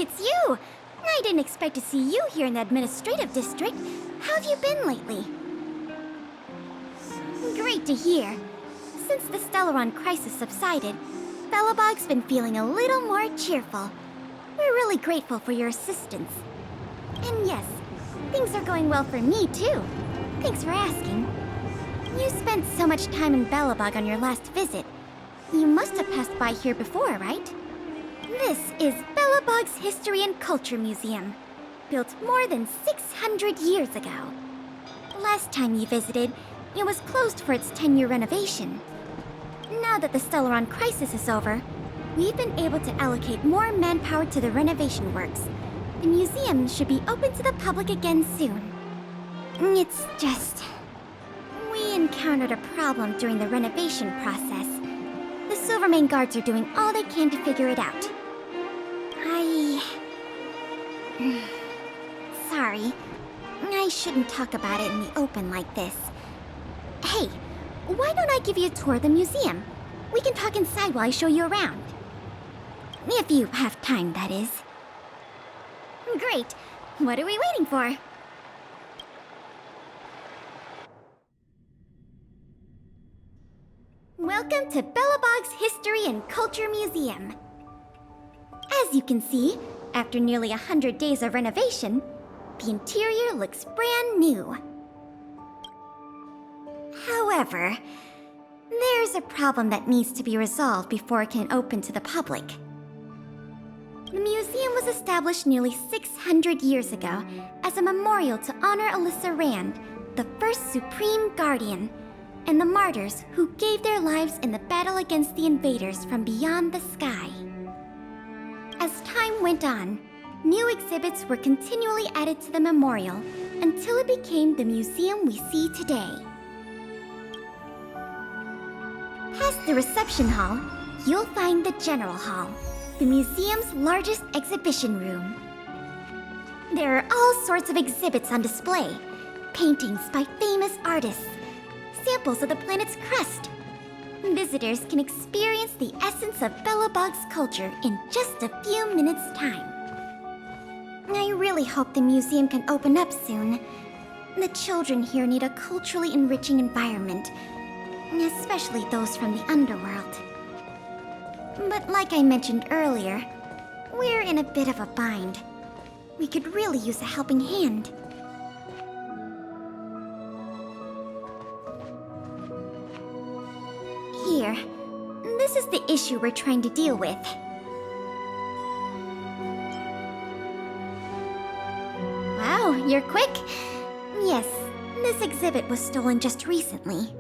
It's you! I didn't expect to see you here in the administrative district. How have you been lately? Great to hear. Since the Stellaron crisis subsided, Belobog's been feeling a little more cheerful. We're really grateful for your assistance. And yes, things are going well for me too. Thanks for asking. You spent so much time in Belobog on your last visit. You must have passed by here before, right? This is Belobog's History and Culture Museum, built more than 600 years ago. Last time you visited, it was closed for its 10-year renovation. Now that the Stellaron crisis is over, we've been able to allocate more manpower to the renovation works. The museum should be open to the public again soon. It's just... we encountered a problem during the renovation process. The Silvermane guards are doing all they can to figure it out. Sorry. I shouldn't talk about it in the open like this. Hey, why don't I give you a tour of the museum? We can talk inside while I show you around. If you have time, that is. Great. What are we waiting for? Welcome to Belobog's History and Culture Museum. As you can see, after nearly 100 days of renovation, the interior looks brand new. However, there's a problem that needs to be resolved before it can open to the public. The museum was established nearly 600 years ago as a memorial to honor Alyssa Rand, the first Supreme Guardian, and the martyrs who gave their lives in the battle against the invaders from beyond the sky. As time went on, new exhibits were continually added to the memorial until it became the museum we see today. Past the reception hall, you'll find the General Hall, the museum's largest exhibition room. There are all sorts of exhibits on display, paintings by famous artists, samples of the planet's crust. Visitors can experience the essence of Belobog's culture in just a few minutes' time. I really hope the museum can open up soon. The children here need a culturally enriching environment, especially those from the underworld. But like I mentioned earlier, we're in a bit of a bind. We could really use a helping hand. Here, this is the issue we're trying to deal with. Wow, you're quick. Yes, this exhibit was stolen just recently.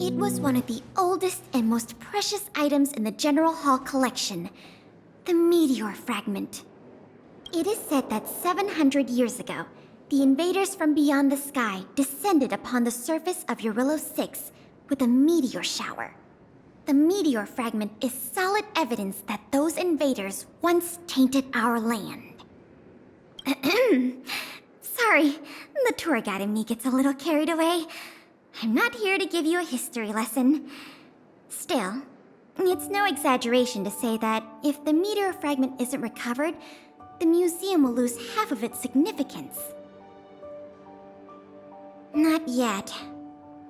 It was one of the oldest and most precious items in the General Hall collection, the meteor fragment. It is said that 700 years ago, the invaders from beyond the sky descended upon the surface of Eurillo 6 with a meteor shower. The meteor fragment is solid evidence that those invaders once tainted our land. Sorry, the tour guide in me gets a little carried away. I'm not here to give you a history lesson. Still, it's no exaggeration to say that if the meteor fragment isn't recovered, the museum will lose half of its significance. Not yet.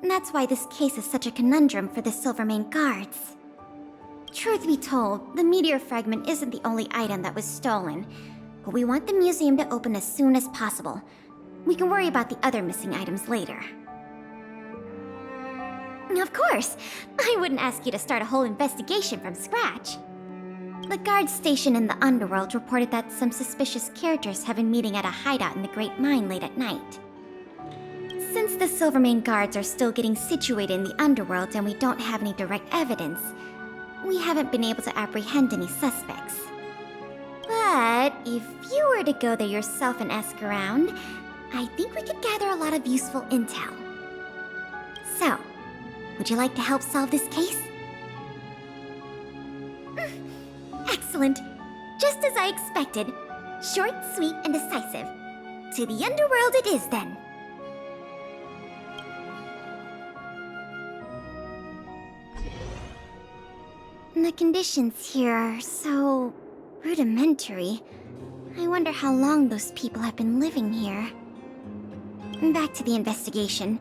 That's why this case is such a conundrum for the Silvermane guards. Truth be told, the meteor fragment isn't the only item that was stolen, but we want the museum to open as soon as possible. We can worry about the other missing items later. Of course! I wouldn't ask you to start a whole investigation from scratch. The guard station in the underworld reported that some suspicious characters have been meeting at a hideout in the Great Mine late at night. Since the Silvermane guards are still getting situated in the underworld and we don't have any direct evidence, we haven't been able to apprehend any suspects. But if you were to go there yourself and ask around, I think we could gather a lot of useful intel. So, would you like to help solve this case? Excellent. Just as I expected. Short, sweet, and decisive. To the underworld it is, then. The conditions here are so Rudimentary. I wonder how long those people have been living here. Back to the investigation.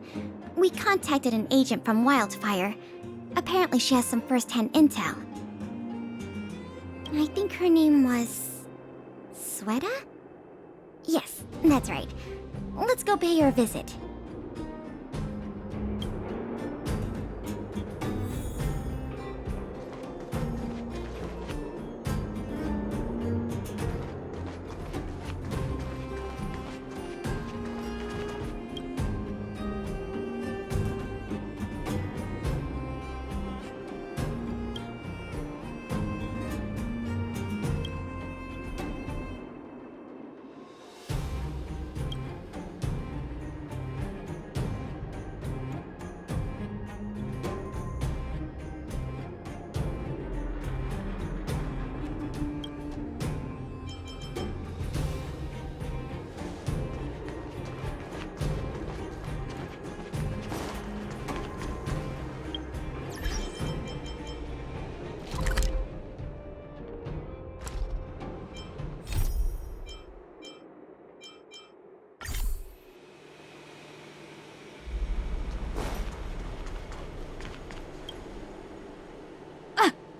We contacted an agent from Wildfire. Apparently she has some first-hand intel. I think her name was... Sweta? Yes, that's right. Let's go pay her a visit.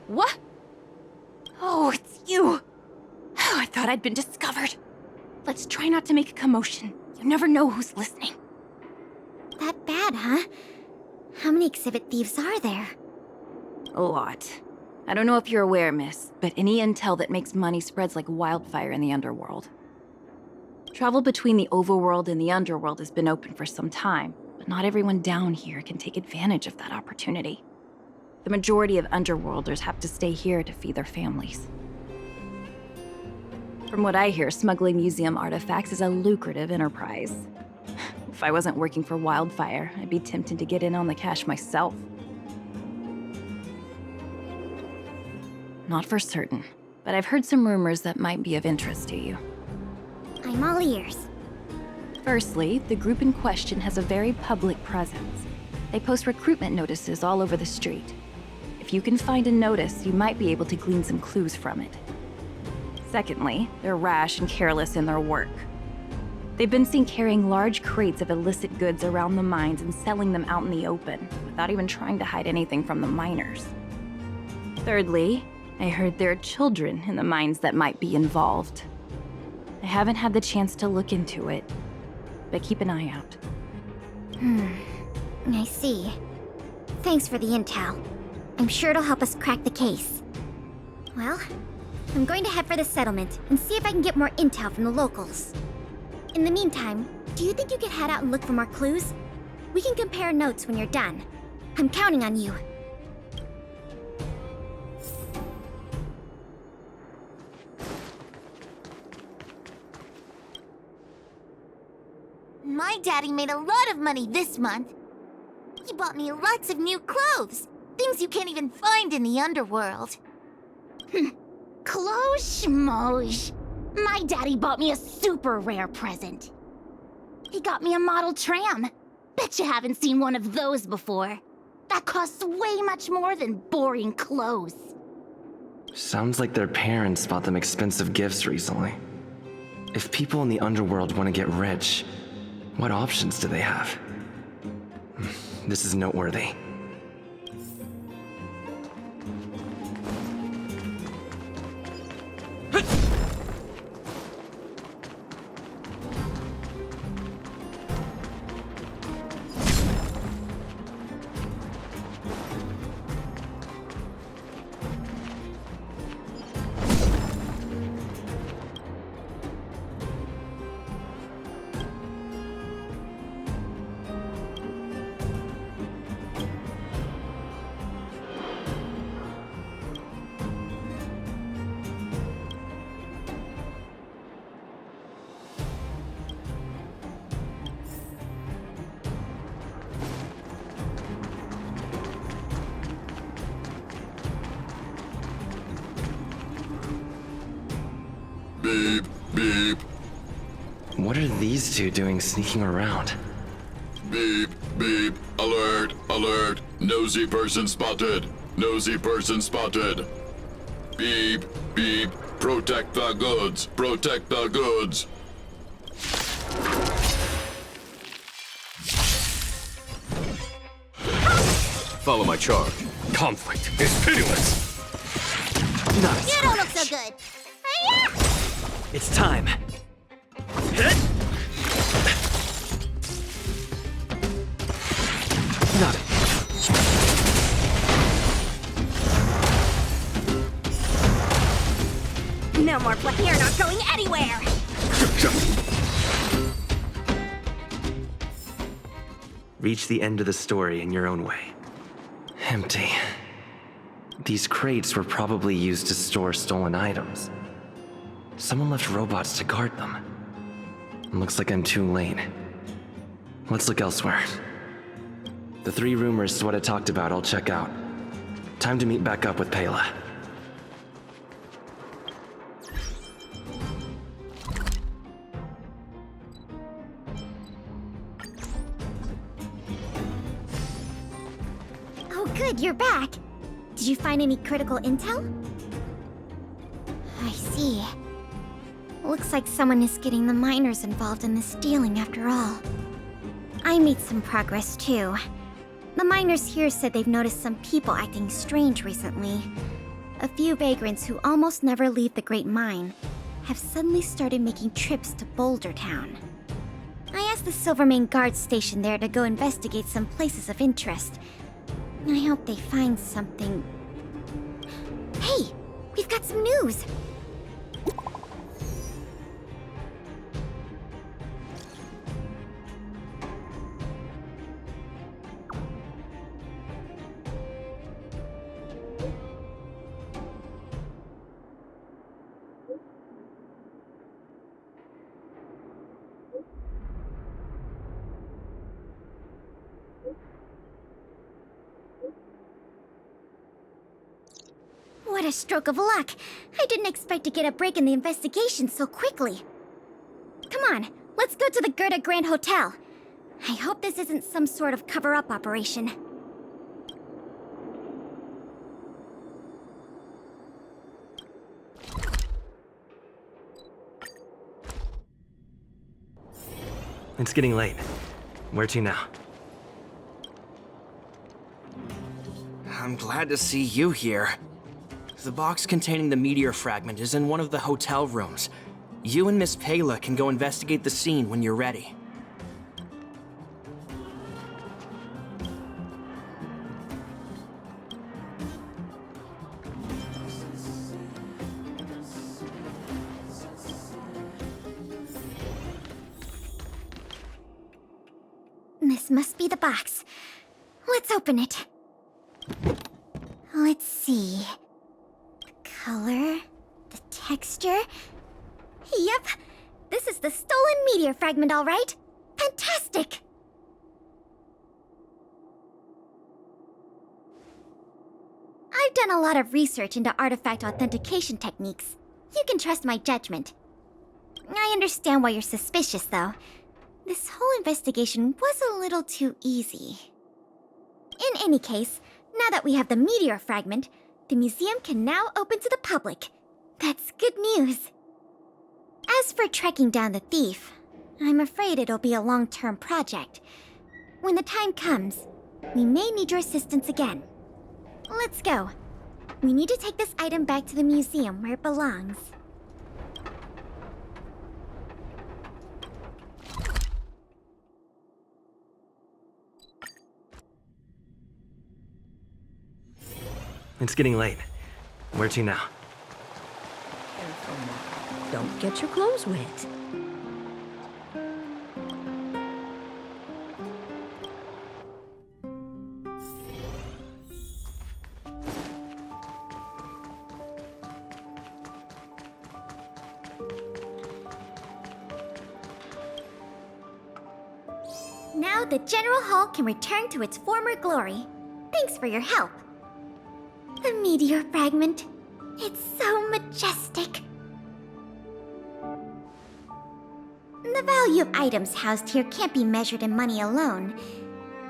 What? Oh, it's you! Oh, I thought I'd been discovered. Let's try not to make a commotion. You never know who's listening. That bad, huh? How many exhibit thieves are there? A lot. I don't know if you're aware, miss, but any intel that makes money spreads like wildfire in the underworld. Travel between the overworld and the underworld has been open for some time, but not everyone down here can take advantage of that opportunity. The majority of underworlders have to stay here to feed their families. From what I hear, smuggling museum artifacts is a lucrative enterprise. If I wasn't working for Wildfire, I'd be tempted to get in on the cash myself. Not for certain, but I've heard some rumors that might be of interest to you. I'm all ears. Firstly, the group in question has a very public presence. They post recruitment notices all over the street. If you can find a notice, you might be able to glean some clues from it. Secondly, they're rash and careless in their work. They've been seen carrying large crates of illicit goods around the mines and selling them out in the open, without even trying to hide anything from the miners. Thirdly, I heard there are children in the mines that might be involved. I haven't had the chance to look into it, but keep an eye out. I see. Thanks for the intel. I'm sure it'll help us crack the case. Well, I'm going to head for the settlement and see if I can get more intel from the locals. In the meantime, do you think you could head out and look for more clues? We can compare notes when you're done. I'm counting on you. My daddy made a lot of money this month. He bought me lots of new clothes. Things you can't even find in the underworld. Clothes schmoes. My daddy bought me a super rare present. He got me a model tram. Bet you haven't seen one of those before. That costs way much more than boring clothes. Sounds like their parents bought them expensive gifts recently. If people in the underworld want to get rich, what options do they have? This is noteworthy. Beep, beep. What are these two doing sneaking around? Beep, beep. Alert, alert. Nosy person spotted. Nosy person spotted. Beep, beep. Protect the goods. Protect the goods. Follow my charge. Conflict is pitiless. You don't look so good. It's time. Not it. No more play. You're not going anywhere. Reach the end of the story in your own way. Empty. These crates were probably used to store stolen items. Someone left robots to guard them. Looks like I'm too late. Let's look elsewhere. The 3 rumors to what I talked about I'll check out. Time to meet back up with Pela. Oh good, you're back. Did you find any critical intel? I see. Looks like someone is getting the miners involved in the stealing after all. I made some progress too. The miners here said they've noticed some people acting strange recently. A few vagrants who almost never leave the Great Mine have suddenly started making trips to Boulder Town. I asked the Silvermane guard station there to go investigate some places of interest. I hope they find something. Hey, we've got some news! What a stroke of luck! I didn't expect to get a break in the investigation so quickly. Come on, let's go to the Gerda Grand Hotel. I hope this isn't some sort of cover-up operation. It's getting late. Where to now? I'm glad to see you here. The box containing the meteor fragment is in one of the hotel rooms. You and Miss Pela can go investigate the scene when you're ready. This must be the box. Let's open it. Let's see. The color, the texture. Yep, this is the stolen meteor fragment, all right. Fantastic! I've done a lot of research into artifact authentication techniques. You can trust my judgment. I understand why you're suspicious, though. This whole investigation was a little too easy. In any case, now that we have the meteor fragment, the museum can now open to the public. That's good news. As for tracking down the thief, I'm afraid it'll be a long-term project. When the time comes, we may need your assistance again. Let's go. We need to take this item back to the museum where it belongs. It's getting late. Where to now? Don't get your clothes wet. Now the General Hall can return to its former glory. Thanks for your help. The meteor fragment. It's so majestic. The value of items housed here can't be measured in money alone.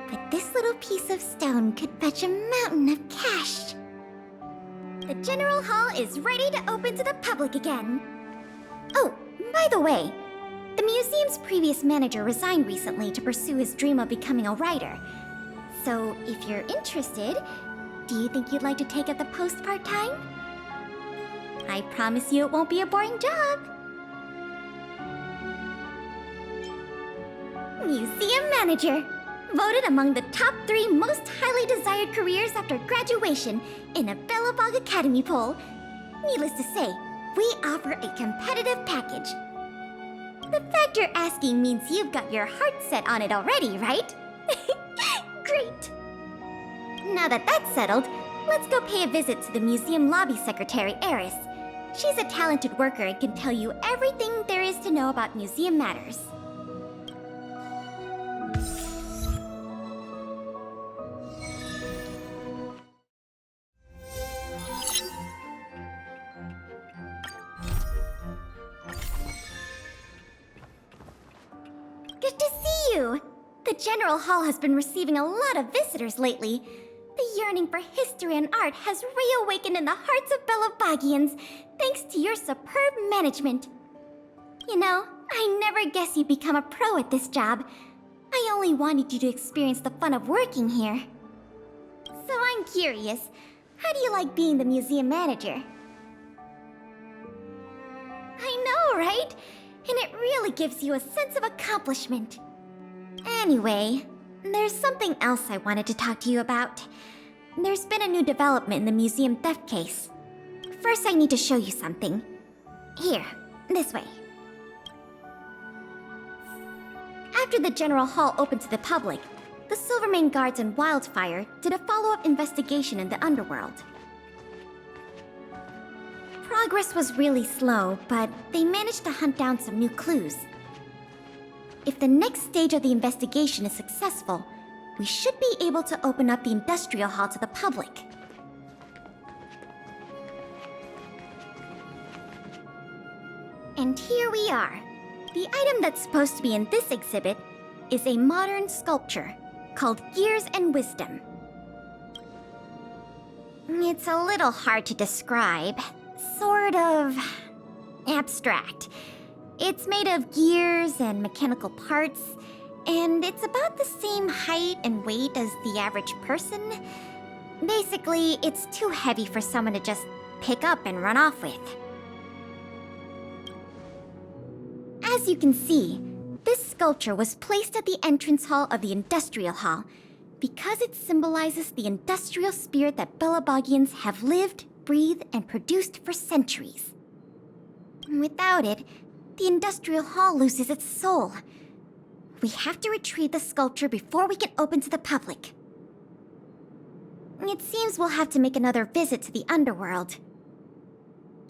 But this little piece of stone could fetch a mountain of cash. The General Hall is ready to open to the public again. Oh, by the way, the museum's previous manager resigned recently to pursue his dream of becoming a writer. So, if you're interested, do you think you'd like to take up the post part-time? I promise you it won't be a boring job. Museum Manager. Voted among the top 3 most highly desired careers after graduation in a Belobog Academy poll. Needless to say, we offer a competitive package. The fact you're asking means you've got your heart set on it already, right? Great! Now that that's settled, let's go pay a visit to the museum lobby secretary, Eris. She's a talented worker and can tell you everything there is to know about museum matters. Good to see you! The General Hall has been receiving a lot of visitors lately. The yearning for history and art has reawakened in the hearts of Belobagians, thanks to your superb management. You know, I never guessed you'd become a pro at this job. I only wanted you to experience the fun of working here. So I'm curious, how do you like being the museum manager? I know, right? And it really gives you a sense of accomplishment. Anyway, there's something else I wanted to talk to you about. There's been a new development in the museum theft case. First, I need to show you something. Here, this way. After the General Hall opened to the public, the Silvermane Guards and Wildfire did a follow-up investigation in the underworld. Progress was really slow, but they managed to hunt down some new clues. If the next stage of the investigation is successful, we should be able to open up the Industrial Hall to the public. And here we are. The item that's supposed to be in this exhibit is a modern sculpture called Gears and Wisdom. It's a little hard to describe. Sort of abstract. It's made of gears and mechanical parts, and it's about the same height and weight as the average person. Basically, it's too heavy for someone to just pick up and run off with. As you can see, this sculpture was placed at the entrance hall of the Industrial Hall because it symbolizes the industrial spirit that Belobagians have lived, breathed, and produced for centuries. Without it, the Industrial Hall loses its soul. We have to retrieve the sculpture before we can open to the public. It seems we'll have to make another visit to the underworld.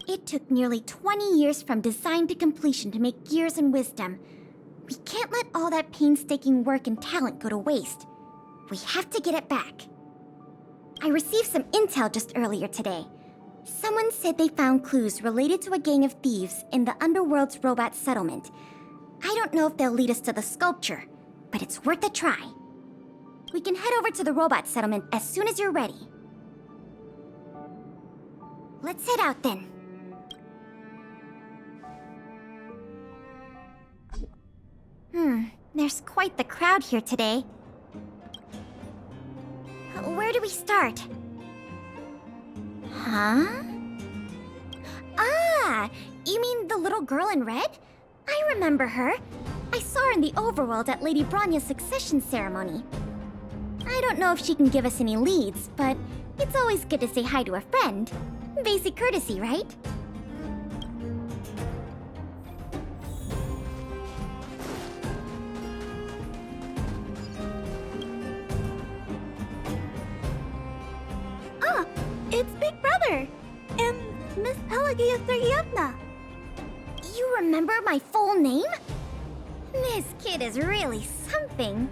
It took nearly 20 years from design to completion to make Gears and Wisdom. We can't let all that painstaking work and talent go to waste. We have to get it back. I received some intel just earlier today. Someone said they found clues related to a gang of thieves in the underworld's robot settlement. I don't know if they'll lead us to the sculpture, but it's worth a try. We can head over to the robot settlement as soon as you're ready. Let's head out then. There's quite the crowd here today. Where do we start? Huh? Ah! You mean the little girl in red? I remember her. I saw her in the overworld at Lady Branya's succession ceremony. I don't know if she can give us any leads, but it's always good to say hi to a friend. Basic courtesy, right? Ah! It's Big Brother! And Miss Pelagia Sergeyevna! You remember my full name? This kid is really something.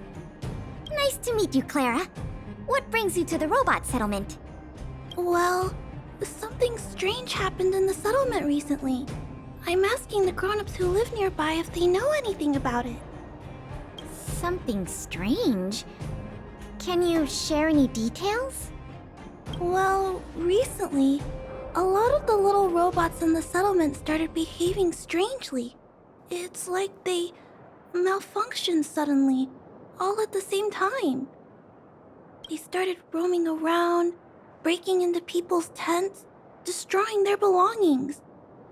Nice to meet you, Clara. What brings you to the robot settlement? Well, something strange happened in the settlement recently. I'm asking the grown-ups who live nearby if they know anything about it. Something strange? Can you share any details? Well, recently, A lot of the little robots in the settlement started behaving strangely. It's like they malfunctioned suddenly, all at the same time. They started roaming around, breaking into people's tents, destroying their belongings.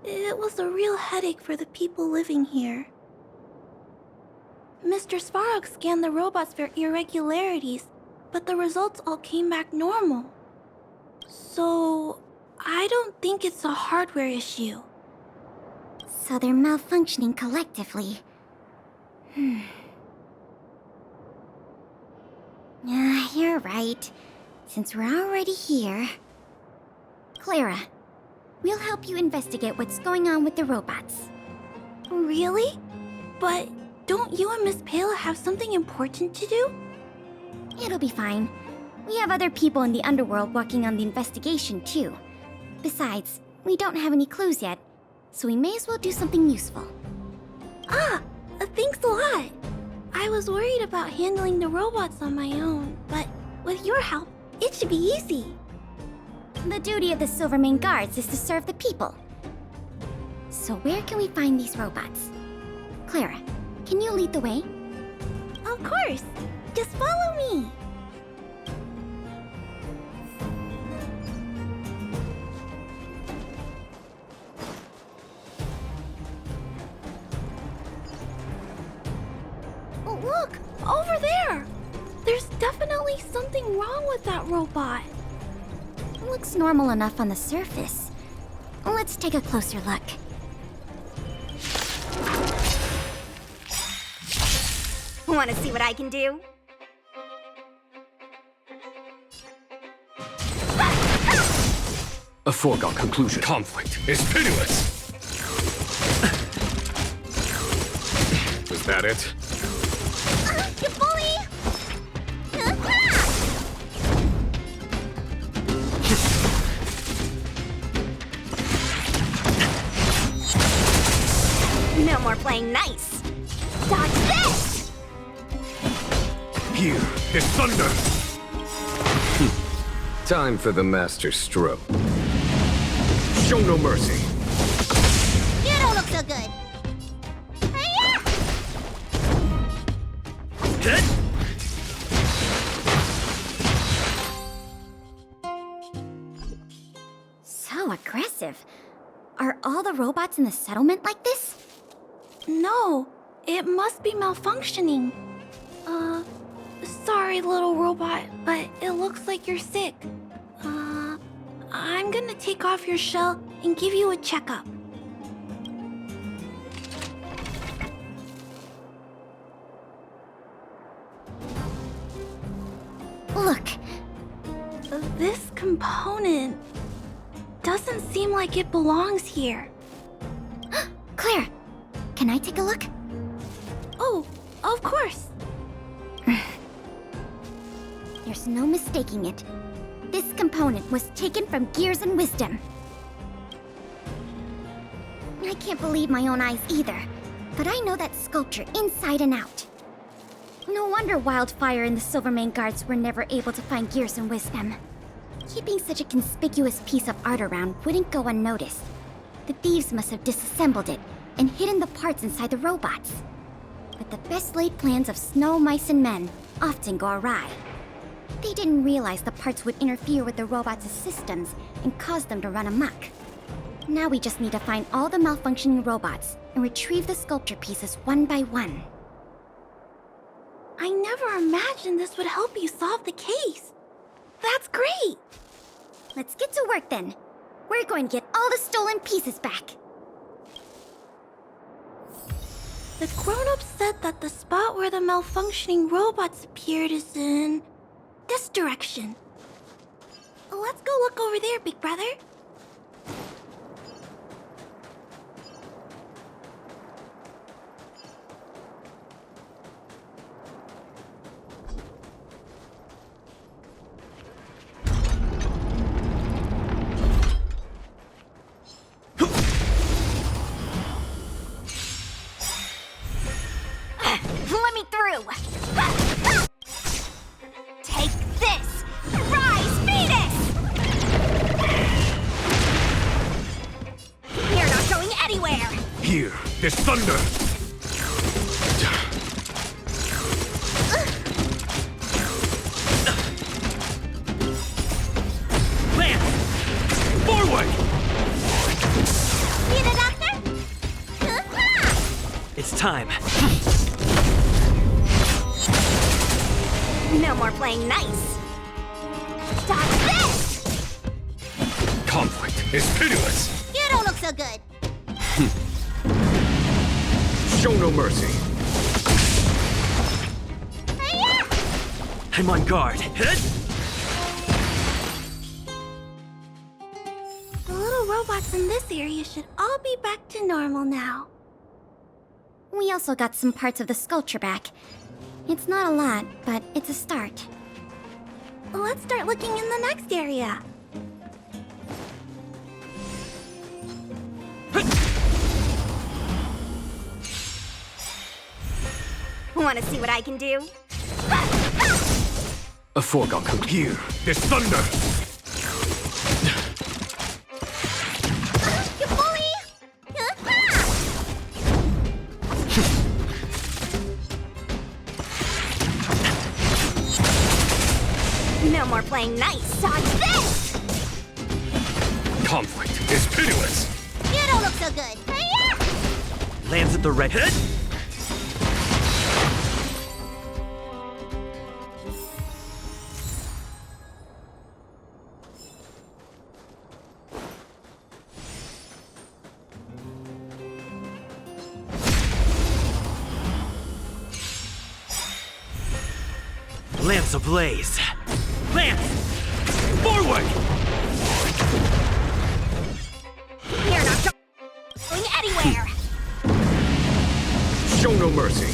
It was a real headache for the people living here. Mr. Svarog scanned the robots for irregularities, but the results all came back normal. So, I don't think it's a hardware issue. So they're malfunctioning collectively. You're right. Since we're already here... Clara, we'll help you investigate what's going on with the robots. Really? But don't you and Miss Pela have something important to do? It'll be fine. We have other people in the underworld working on the investigation, too. Besides, we don't have any clues yet, so we may as well do something useful. Thanks a lot. I was worried about handling the robots on my own, but with your help, it should be easy. The duty of the Silvermane Guards is to serve the people. So where can we find these robots? Clara, can you lead the way? Of course. Just follow me. Oh, look! Over there! There's definitely something wrong with that robot. Looks normal enough on the surface. Let's take a closer look. Want to see what I can do? A foregone conclusion. Conflict is pitiless! Was that it? You bully! No more playing nice. Dodge this! Here is thunder! Time for the master stroke. Show no mercy. You don't look so good. So aggressive. Are all the robots in the settlement like this? No, it must be malfunctioning. Sorry, little robot, but it looks like you're sick. I'm gonna take off your shell and give you a checkup. Look, This component doesn't seem like it belongs here. Claire, can I take a look? Oh, of course. There's no mistaking it. This component was taken from Gears and Wisdom. I can't believe my own eyes either, but I know that sculpture inside and out. No wonder Wildfire and the Silvermane Guards were never able to find Gears and Wisdom. Keeping such a conspicuous piece of art around wouldn't go unnoticed. The thieves must have disassembled it and hidden the parts inside the robots. But the best laid plans of snow, mice, and men often go awry. They didn't realize the parts would interfere with the robots' systems and cause them to run amok. Now we just need to find all the malfunctioning robots and retrieve the sculpture pieces one by one. I never imagined this would help you solve the case. That's great! Let's get to work then. We're going to get all the stolen pieces back. The grown-ups said that the spot where the malfunctioning robots appeared is in this direction. Let's go look over there, big brother. Let me through! Take this! Rise, Phoenix! this thunder! Lance! Forward! Need a doctor? It's time. No more playing nice. Stop this! Conflict is pitiless! You don't look so good. Show no mercy. Hiya! I'm on guard. The little robots in this area should all be back to normal now. We also got some parts of the sculpture back. It's not a lot, but it's a start. Let's start looking in the next area. Want to see what I can do? A foregone conclusion. Here, this thunder! You bully! No more playing nice. Dodge this! Conflict is pitiless! You don't look so good. Hiya! Lands at the red. Lance ablaze. Lance! Forward! You're not going anywhere. Show no mercy.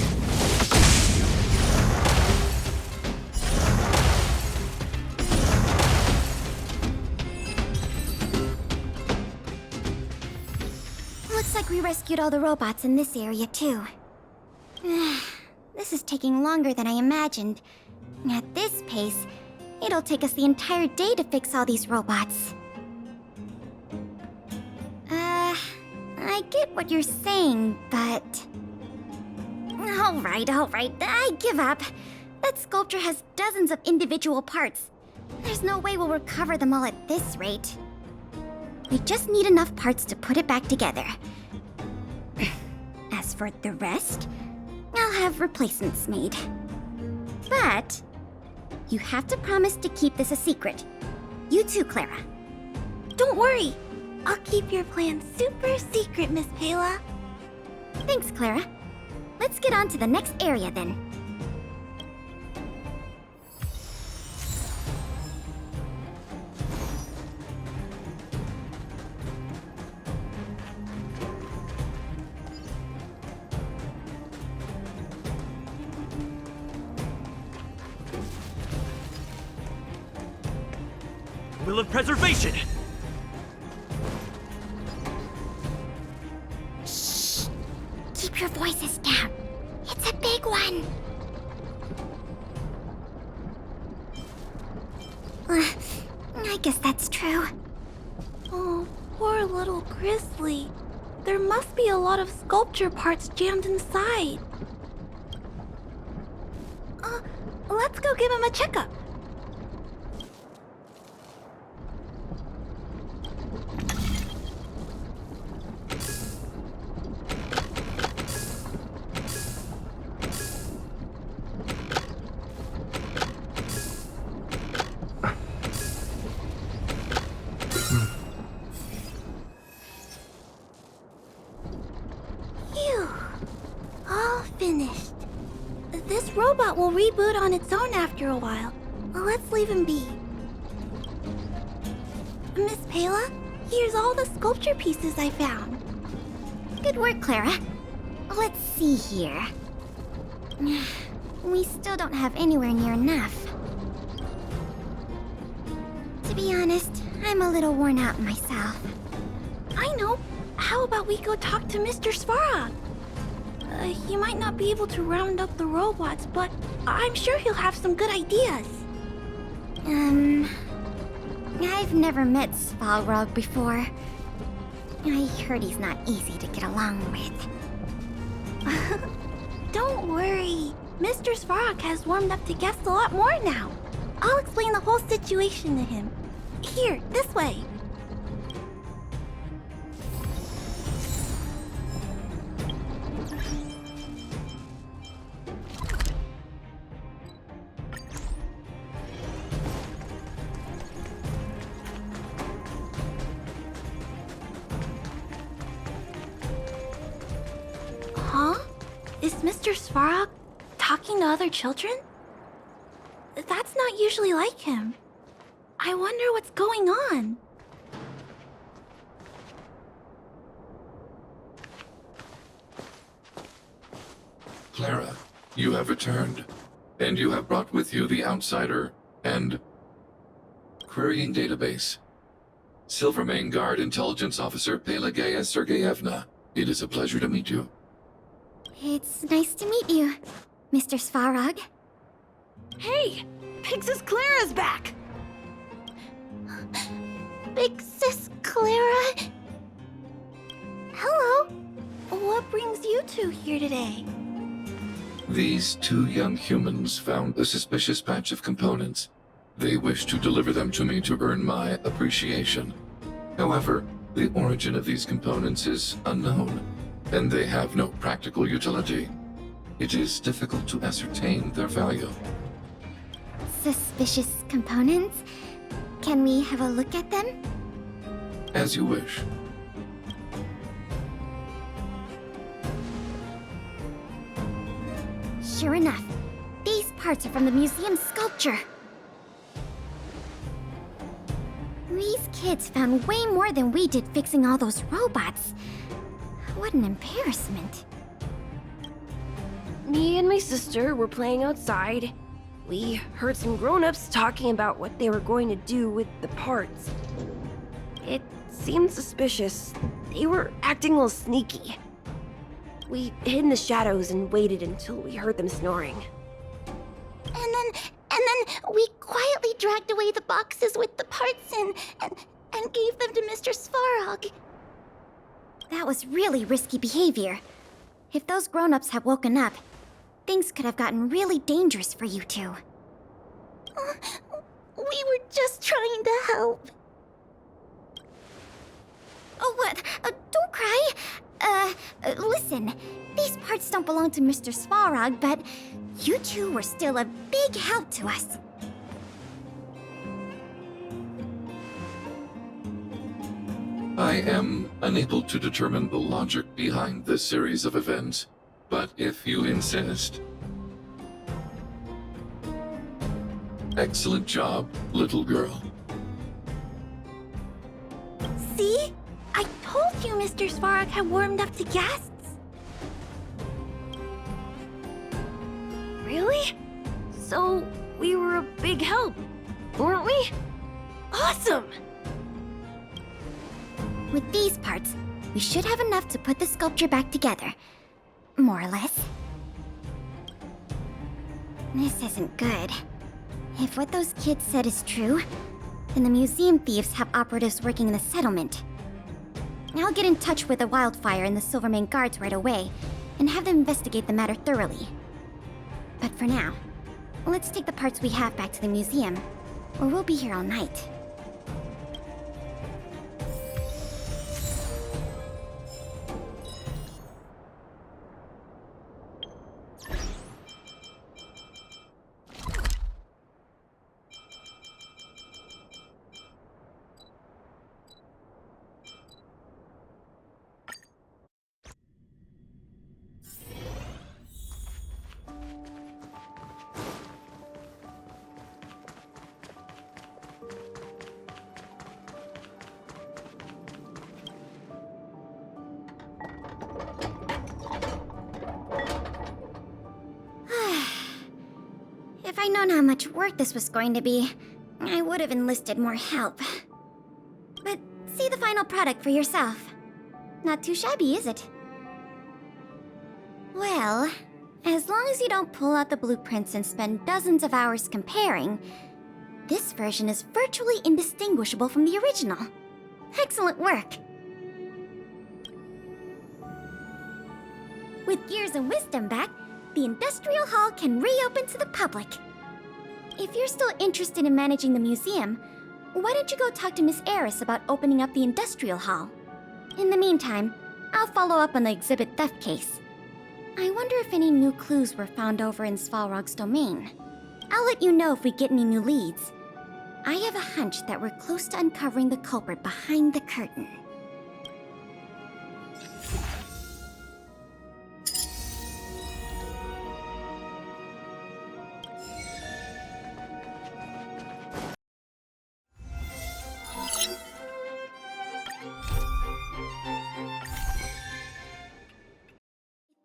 Looks like we rescued all the robots in this area, too. This is taking longer than I imagined. At this pace, it'll take us the entire day to fix all these robots. I get what you're saying, but... Alright, I give up. That sculpture has dozens of individual parts. There's no way we'll recover them all at this rate. We just need enough parts to put it back together. As for the rest, I'll have replacements made. But you have to promise to keep this a secret. You too, Clara. Don't worry. I'll keep your plan super secret, Miss Pela. Thanks, Clara. Let's get on to the next area then. Will of preservation! Keep your voices down. It's a big one. I guess that's true. Oh, poor little Grizzly. There must be a lot of sculpture parts jammed inside. Let's go give him a checkup. Phew. All finished. This robot will reboot on its own after a while. Let's leave him be. Miss Pela, here's all the sculpture pieces I found. Good work, Clara. Let's see here. We still don't have anywhere near enough. To be honest, I'm a little worn out myself. I know. How about we go talk to Mr. Svarog? He might not be able to round up the robots, but I'm sure he'll have some good ideas. I've never met Svarog before. I heard he's not easy to get along with. Don't worry. Mr. Svarog has warmed up to guests a lot more now. I'll explain the whole situation to him. Here, this way. Huh? Is Mr. Svarog talking to other children? That's not usually like him. I wonder what's going on. Clara, you have returned, and you have brought with you the Outsider and Querying Database. Silvermane Guard Intelligence Officer Pelageya Sergeyevna, it is a pleasure to meet you. It's nice to meet you, Mr. Svarog. Hey! Big Sis Clara's back! Big Sis Clara? Hello. What brings you two here today? These two young humans found a suspicious batch of components. They wish to deliver them to me to earn my appreciation. However, the origin of these components is unknown, and they have no practical utility. It is difficult to ascertain their value. Suspicious components? Can we have a look at them? As you wish. Sure enough, these parts are from the museum's sculpture. These kids found way more than we did fixing all those robots. What an embarrassment. Me and my sister were playing outside. We heard some grown-ups talking about what they were going to do with the parts. It seemed suspicious. They were acting a little sneaky. We hid in the shadows and waited until we heard them snoring. And then we quietly dragged away the boxes with the parts in and gave them to Mr. Svarog. That was really risky behavior. If those grown-ups had woken up, things could have gotten really dangerous for you two. We were just trying to help. Oh, what? Don't cry. Listen. These parts don't belong to Mr. Svarog, but you two were still a big help to us. I am unable to determine the logic behind this series of events, but if you insist. Excellent job, little girl. See? I told you Mr. Svarog had warmed up to guests. Really? So, we were a big help, weren't we? Awesome! With these parts, we should have enough to put the sculpture back together. More or less. This isn't good. If what those kids said is true, then the museum thieves have operatives working in the settlement. I'll get in touch with the Wildfire and the Silvermane guards right away, and have them investigate the matter thoroughly. But for now, let's take the parts we have back to the museum, or we'll be here all night. If I'd known how much work this was going to be, I would have enlisted more help. But see the final product for yourself. Not too shabby, is it? Well, as long as you don't pull out the blueprints and spend dozens of hours comparing, this version is virtually indistinguishable from the original. Excellent work! With Years and Wisdom back, the Industrial Hall can reopen to the public. If you're still interested in managing the museum, why don't you go talk to Miss Eris about opening up the Industrial Hall? In the meantime, I'll follow up on the exhibit theft case. I wonder if any new clues were found over in Svalrog's domain. I'll let you know if we get any new leads. I have a hunch that we're close to uncovering the culprit behind the curtain.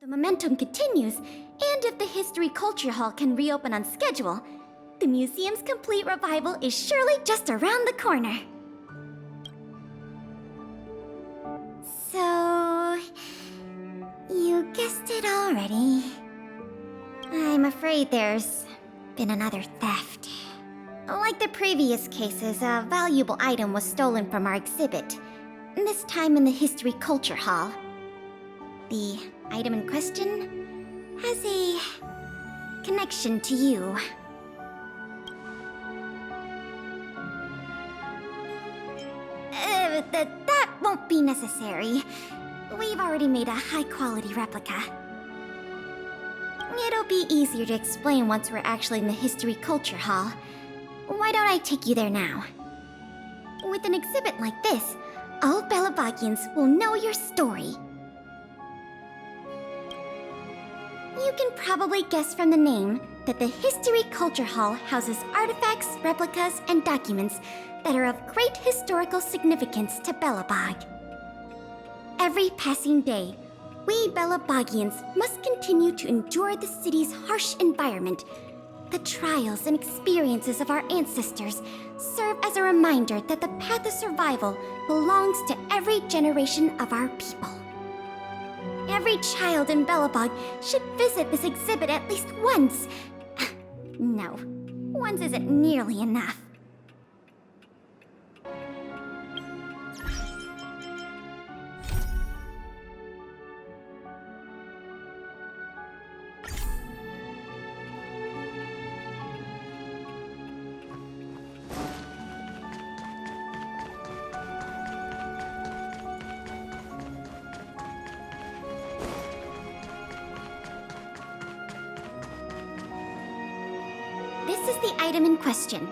The momentum continues, and if the History Culture Hall can reopen on schedule, the museum's complete revival is surely just around the corner. So, you guessed it already. I'm afraid there's been another theft. Like the previous cases, a valuable item was stolen from our exhibit, this time in the History Culture Hall. The item in question has a connection to you. That won't be necessary. We've already made a high-quality replica. It'll be easier to explain once we're actually in the History Culture Hall. Why don't I take you there now? With an exhibit like this, all Belabagians will know your story. You can probably guess from the name that the History Culture Hall houses artifacts, replicas, and documents that are of great historical significance to Belobog. Every passing day, we Belabagians must continue to endure the city's harsh environment. The trials and experiences of our ancestors serve as a reminder that the path of survival belongs to every generation of our people. Every child in Belobog should visit this exhibit at least once. No, once isn't nearly enough. This is the item in question.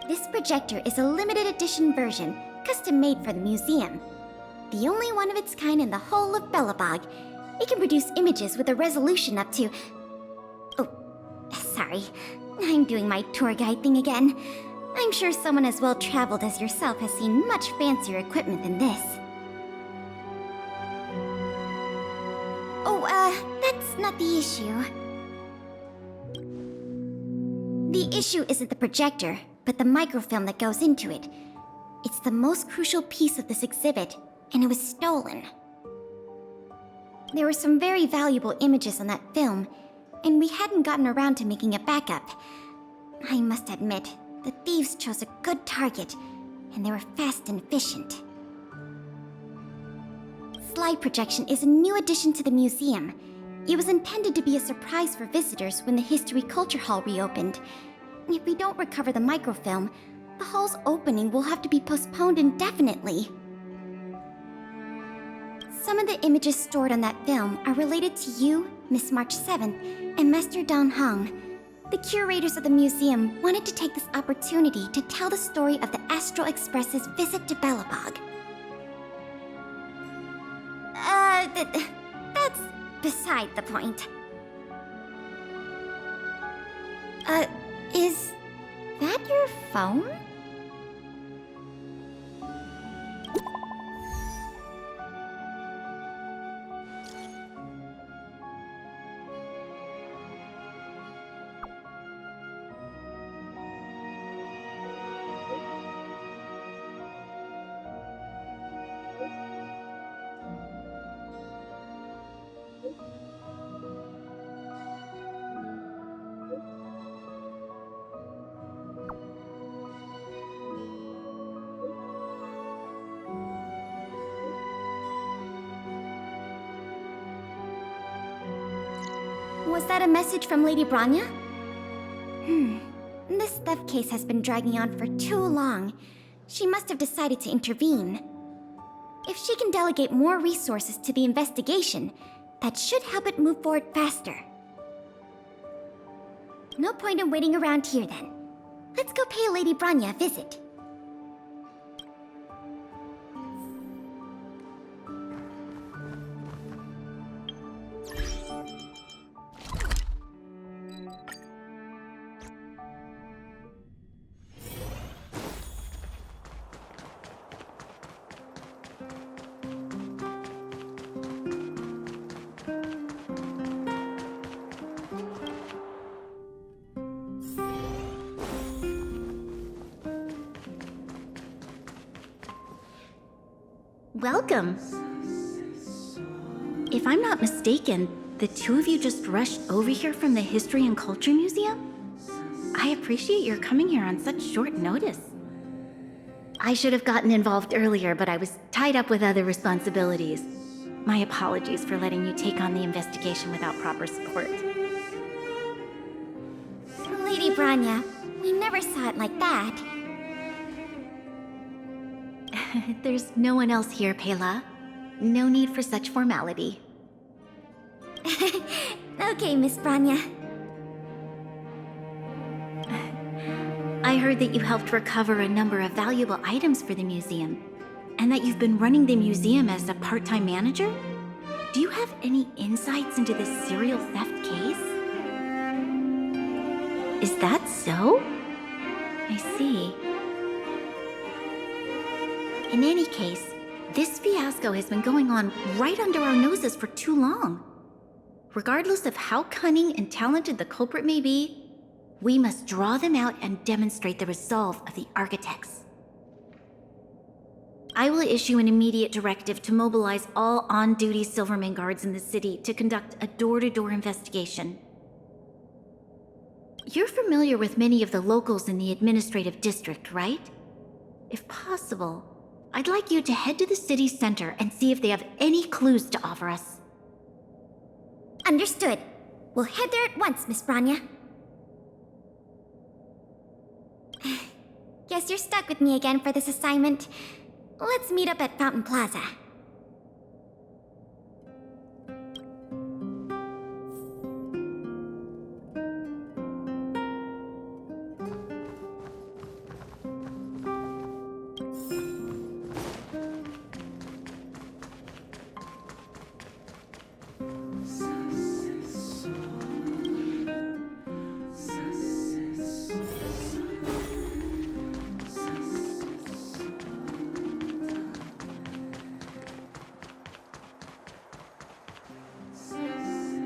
This projector is a limited edition version, custom made for the museum. The only one of its kind in the whole of Belobog. It can produce images with a resolution up to... Oh, sorry. I'm doing my tour guide thing again. I'm sure someone as well traveled as yourself has seen much fancier equipment than this. Oh, that's not the issue. The issue isn't the projector, but the microfilm that goes into it. It's the most crucial piece of this exhibit, and it was stolen. There were some very valuable images on that film, and we hadn't gotten around to making a backup. I must admit, the thieves chose a good target, and they were fast and efficient. Slide projection is a new addition to the museum. It was intended to be a surprise for visitors when the History Culture Hall reopened. If we don't recover the microfilm, the hall's opening will have to be postponed indefinitely. Some of the images stored on that film are related to you, Miss March 7th, and Master Don Hong. The curators of the museum wanted to take this opportunity to tell the story of the Astral Express's visit to Belobog. That's beside the point. Is that your phone? Was that a message from Lady Branya? This theft case has been dragging on for too long. She must have decided to intervene. If she can delegate more resources to the investigation, that should help it move forward faster. No point in waiting around here then. Let's go pay Lady Branya a visit. Welcome. If I'm not mistaken, the two of you just rushed over here from the History and Culture Museum? I appreciate your coming here on such short notice. I should have gotten involved earlier, but I was tied up with other responsibilities. My apologies for letting you take on the investigation without proper support. Lady Branya, we never saw it like that. There's no one else here, Pela. No need for such formality. Okay, Miss Branya. I heard that you helped recover a number of valuable items for the museum, and that you've been running the museum as a part-time manager? Do you have any insights into this serial theft case? Is that so? I see. In any case, this fiasco has been going on right under our noses for too long. Regardless of how cunning and talented the culprit may be, we must draw them out and demonstrate the resolve of the architects. I will issue an immediate directive to mobilize all on-duty Silverman guards in the city to conduct a door-to-door investigation. You're familiar with many of the locals in the administrative district, right? If possible, I'd like you to head to the city center and see if they have any clues to offer us. Understood. We'll head there at once, Miss Branya. Guess you're stuck with me again for this assignment. Let's meet up at Fountain Plaza.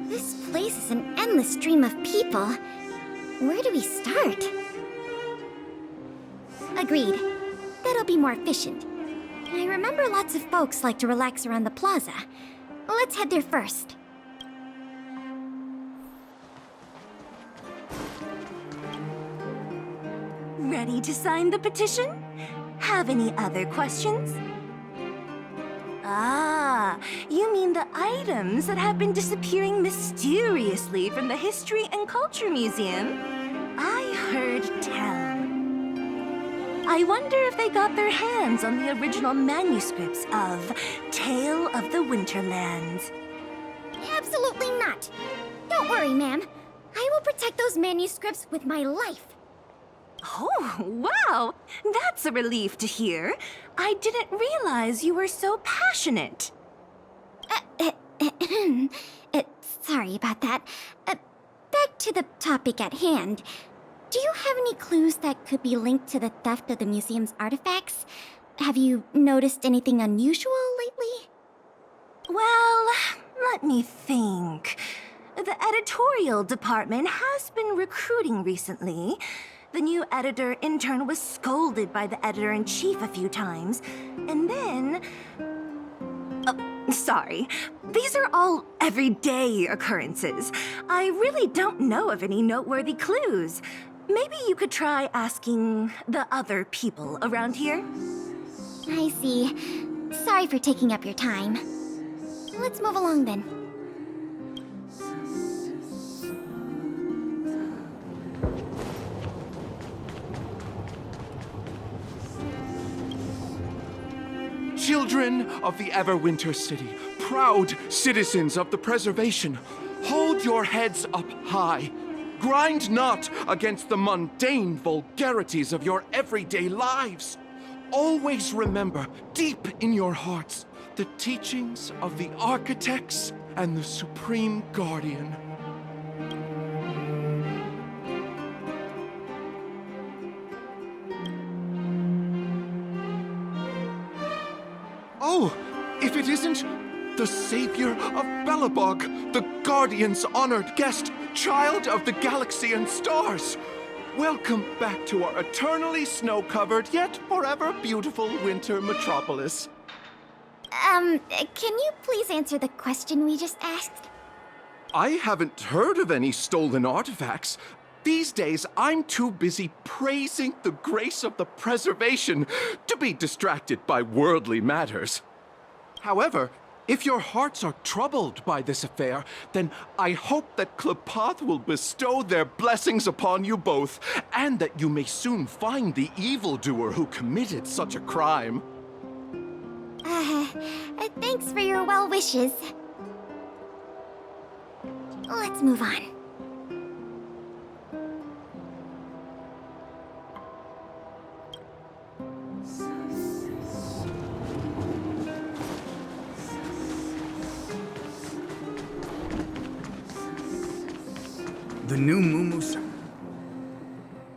This place is an endless stream of people. Where do we start? Agreed. That'll be more efficient. I remember lots of folks like to relax around the plaza. Let's head there first. Ready to sign the petition? Have any other questions? Ah, you mean the items that have been disappearing mysteriously from the History and Culture Museum? I heard tell. I wonder if they got their hands on the original manuscripts of Tale of the Winterlands. Absolutely not. Don't worry, ma'am. I will protect those manuscripts with my life. Oh, wow! That's a relief to hear. I didn't realize you were so passionate. Sorry about that. Back to the topic at hand. Do you have any clues that could be linked to the theft of the museum's artifacts? Have you noticed anything unusual lately? Well, let me think. The editorial department has been recruiting recently. The new editor-intern was scolded by the editor-in-chief a few times, and then... Oh, sorry. These are all everyday occurrences. I really don't know of any noteworthy clues. Maybe you could try asking the other people around here? I see. Sorry for taking up your time. Let's move along then. Children of the Everwinter City, proud citizens of the preservation, hold your heads up high. Grind not against the mundane vulgarities of your everyday lives. Always remember, deep in your hearts, the teachings of the architects and the Supreme Guardian. Oh, if it isn't the savior of Belobog, the Guardian's honored guest, child of the galaxy and stars. Welcome back to our eternally snow-covered, yet forever beautiful winter metropolis. Can you please answer the question we just asked? I haven't heard of any stolen artifacts. These days, I'm too busy praising the grace of the preservation to be distracted by worldly matters. However, if your hearts are troubled by this affair, then I hope that Klapoth will bestow their blessings upon you both, and that you may soon find the evildoer who committed such a crime. Thanks for your well wishes. Let's move on. The new Mumus.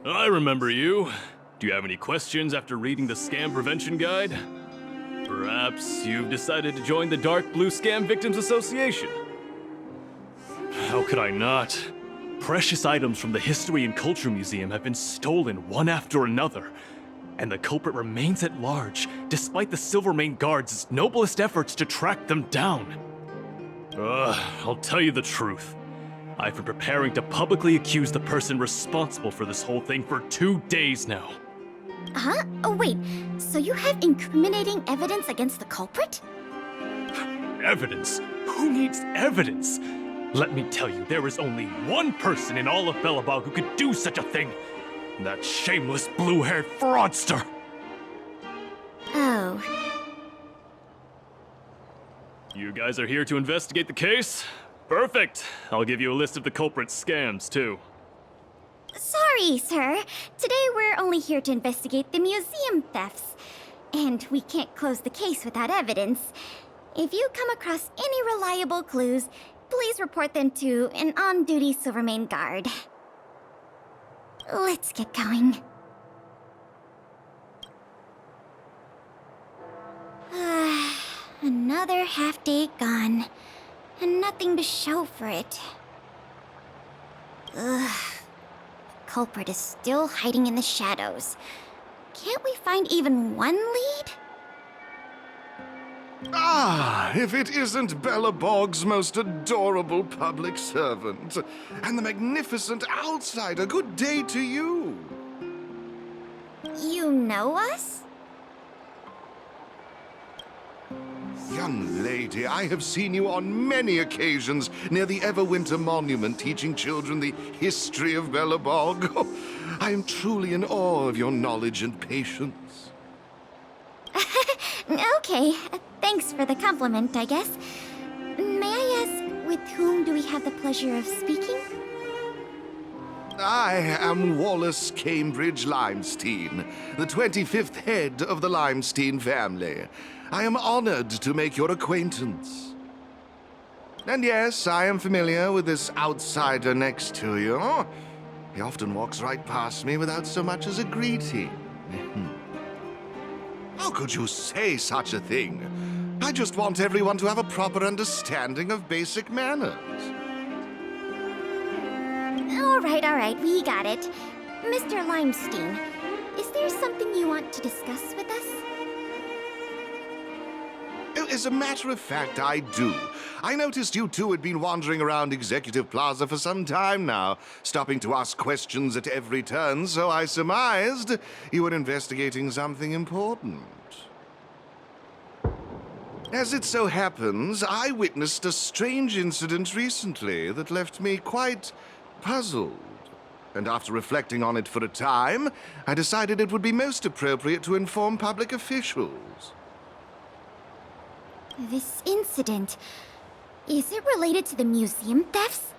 I remember you. Do you have any questions after reading the Scam Prevention Guide? Perhaps you've decided to join the Dark Blue Scam Victims Association. How could I not? Precious items from the History and Culture Museum have been stolen one after another, and the culprit remains at large, despite the Silvermane Guards' noblest efforts to track them down. I'll tell you the truth. I've been preparing to publicly accuse the person responsible for this whole thing for 2 days now. Huh? Oh, wait. So you have incriminating evidence against the culprit? Evidence? Who needs evidence? Let me tell you, there is only one person in all of Belobog who could do such a thing. That shameless blue-haired fraudster! Oh. You guys are here to investigate the case? Perfect! I'll give you a list of the culprit's scams, too. Sorry, sir. Today we're only here to investigate the museum thefts. And we can't close the case without evidence. If you come across any reliable clues, please report them to an on-duty Silvermane guard. Let's get going. Another half day gone, and nothing to show for it. Ugh. The culprit is still hiding in the shadows. Can't we find even one lead? Ah, if it isn't Belobog's most adorable public servant, and the magnificent outsider, good day to you. You know us? Young lady, I have seen you on many occasions near the Everwinter Monument teaching children the history of Belobog. Oh, I am truly in awe of your knowledge and patience. Okay, thanks for the compliment, I guess. May I ask, with whom do we have the pleasure of speaking? I am Wallace Cambridge Limestein, the 25th head of the Limestein family. I am honored to make your acquaintance. And yes, I am familiar with this outsider next to you. He often walks right past me without so much as a greeting. How could you say such a thing? I just want everyone to have a proper understanding of basic manners. All right, we got it. Mr. Limestein, is there something you want to discuss with us? As a matter of fact, I do. I noticed you two had been wandering around Executive Plaza for some time now, stopping to ask questions at every turn, so I surmised you were investigating something important. As it so happens, I witnessed a strange incident recently that left me quite puzzled. And after reflecting on it for a time, I decided it would be most appropriate to inform public officials. This incident... is it related to the museum thefts?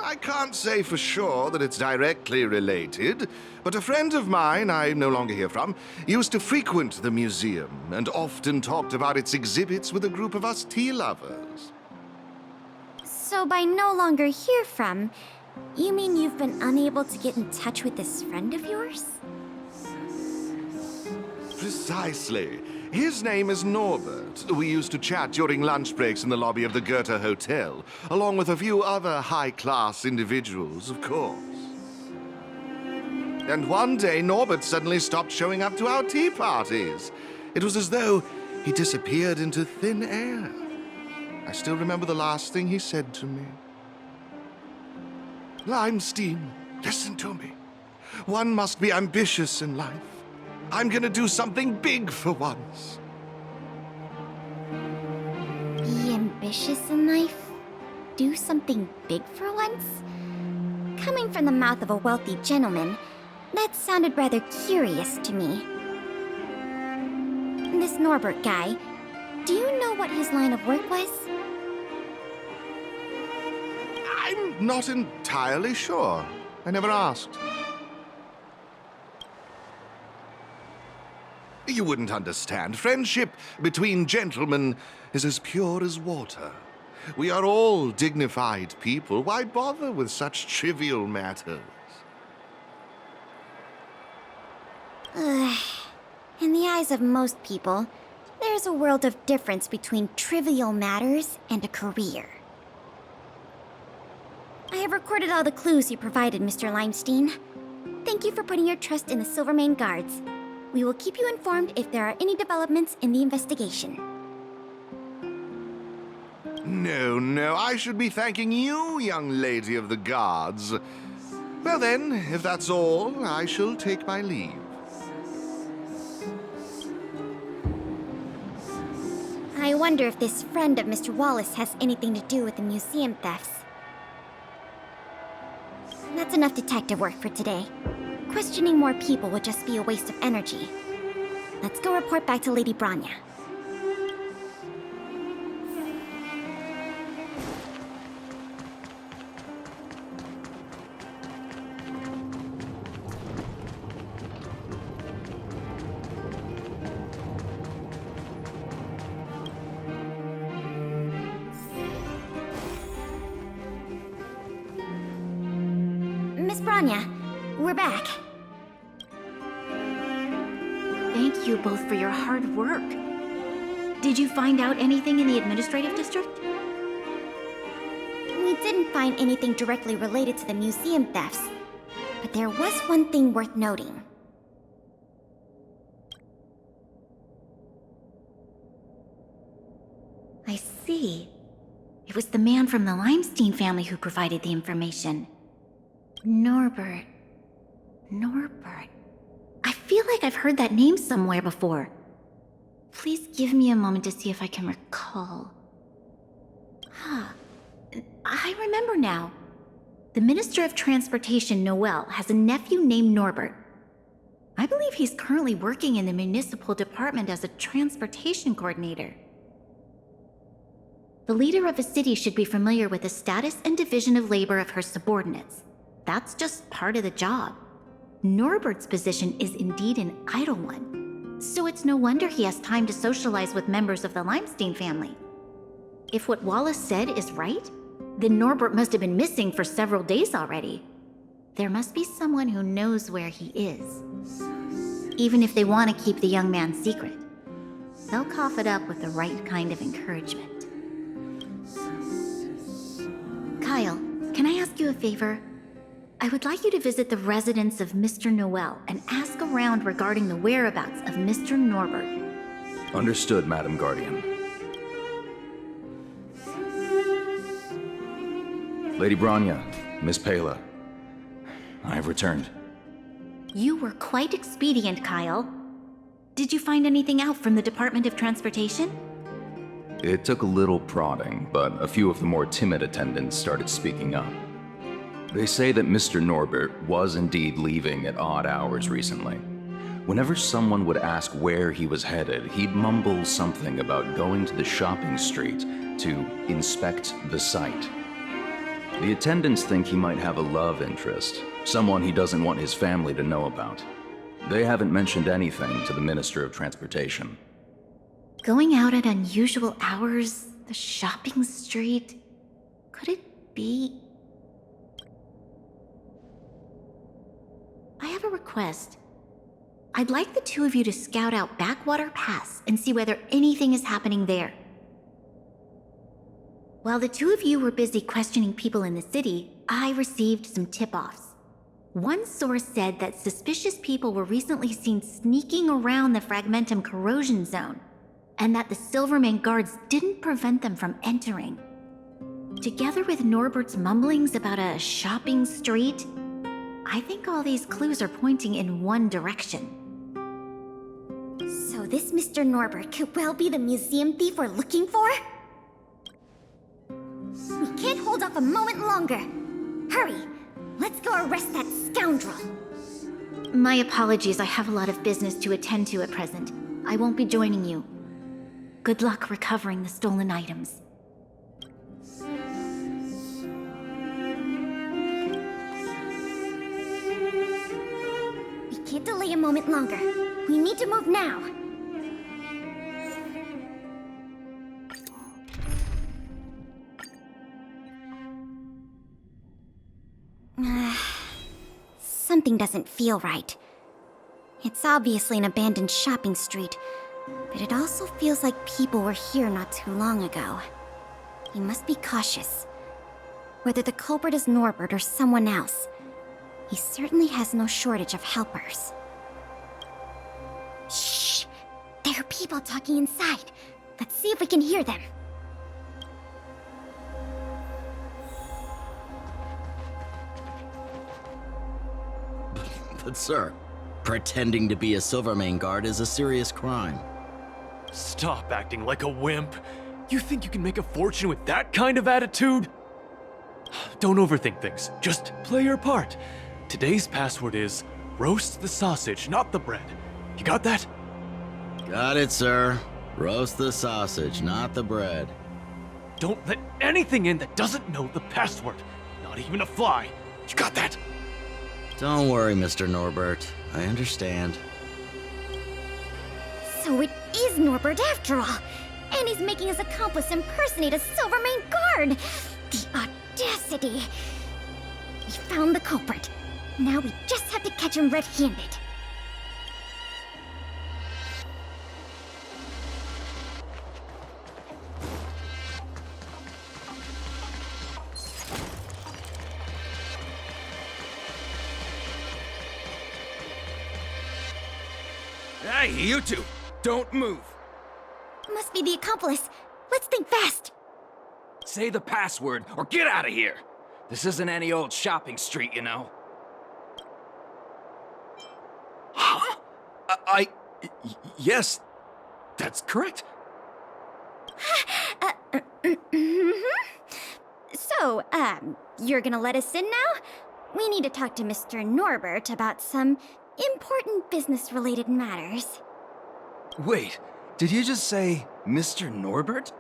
I can't say for sure that it's directly related, but a friend of mine I no longer hear from used to frequent the museum and often talked about its exhibits with a group of us tea lovers. So by no longer hear from, you mean you've been unable to get in touch with this friend of yours? Precisely. His name is Norbert. We used to chat during lunch breaks in the lobby of the Goethe Hotel, along with a few other high-class individuals, of course. And one day, Norbert suddenly stopped showing up to our tea parties. It was as though he disappeared into thin air. I still remember the last thing he said to me. Limestein, listen to me. One must be ambitious in life. I'm gonna do something big for once. Be ambitious in life? Do something big for once? Coming from the mouth of a wealthy gentleman, that sounded rather curious to me. This Norbert guy, do you know what his line of work was? I'm not entirely sure. I never asked. You wouldn't understand. Friendship between gentlemen is as pure as water. We are all dignified people. Why bother with such trivial matters? In the eyes of most people, there's a world of difference between trivial matters and a career. I have recorded all the clues you provided, Mr. Limestein. Thank you for putting your trust in the Silvermane Guards. We will keep you informed if there are any developments in the investigation. No, I should be thanking you, young lady of the guards. Well then, if that's all, I shall take my leave. I wonder if this friend of Mr. Wallace has anything to do with the museum thefts. That's enough detective work for today. Questioning more people would just be a waste of energy. Let's go report back to Lady Branya. Miss Branya, we're back. Thank you both for your hard work. Did you find out anything in the administrative district? We didn't find anything directly related to the museum thefts, but there was one thing worth noting. I see. It was the man from the Limestein family who provided the information. Norbert. I feel like I've heard that name somewhere before. Please give me a moment to see if I can recall. I remember now. The Minister of Transportation, Noel, has a nephew named Norbert. I believe he's currently working in the municipal department as a transportation coordinator. The leader of a city should be familiar with the status and division of labor of her subordinates. That's just part of the job. Norbert's position is indeed an idle one, so it's no wonder he has time to socialize with members of the Limestein family. If what Wallace said is right, then Norbert must have been missing for several days already. There must be someone who knows where he is. Even if they want to keep the young man secret, they'll cough it up with the right kind of encouragement. Kyle, can I ask you a favor? I would like you to visit the residence of Mr. Noel and ask around regarding the whereabouts of Mr. Norbert. Understood, Madam Guardian. Lady Branya, Miss Pela, I have returned. You were quite expedient, Kyle. Did you find anything out from the Department of Transportation? It took a little prodding, but a few of the more timid attendants started speaking up. They say that Mr. Norbert was indeed leaving at odd hours recently. Whenever someone would ask where he was headed, he'd mumble something about going to the shopping street to inspect the site. The attendants think he might have a love interest, someone he doesn't want his family to know about. They haven't mentioned anything to the Minister of Transportation. Going out at unusual hours, the shopping street, could it be? I have a request. I'd like the two of you to scout out Backwater Pass and see whether anything is happening there. While the two of you were busy questioning people in the city, I received some tip-offs. One source said that suspicious people were recently seen sneaking around the Fragmentum corrosion zone, and that the Silvermane guards didn't prevent them from entering. Together with Norbert's mumblings about a shopping street, I think all these clues are pointing in one direction. So this Mr. Norbert could well be the museum thief we're looking for? We can't hold off a moment longer. Hurry! Let's go arrest that scoundrel! My apologies, I have a lot of business to attend to at present. I won't be joining you. Good luck recovering the stolen items. We can't delay a moment longer. We need to move now. Something doesn't feel right. It's obviously an abandoned shopping street, but it also feels like people were here not too long ago. We must be cautious. Whether the culprit is Norbert or someone else, he certainly has no shortage of helpers. Shh! There are people talking inside. Let's see if we can hear them. But sir, pretending to be a Silvermane guard is a serious crime. Stop acting like a wimp. You think you can make a fortune with that kind of attitude? Don't overthink things. Just play your part. Today's password is roast the sausage, not the bread. You got that? Got it, sir. Roast the sausage, not the bread. Don't let anything in that doesn't know the password. Not even a fly. You got that? Don't worry, Mr. Norbert. I understand. So it is Norbert after all. And he's making his accomplice impersonate a Silvermane guard. The audacity. We found the culprit. Now we just have to catch him red-handed. Hey, you two! Don't move! Must be the accomplice. Let's think fast. Say the password, or get out of here! This isn't any old shopping street, you know. Huh? Yes, that's correct. So, you're gonna let us in now? We need to talk to Mr. Norbert about some important business-related matters. Wait, did you just say Mr. Norbert?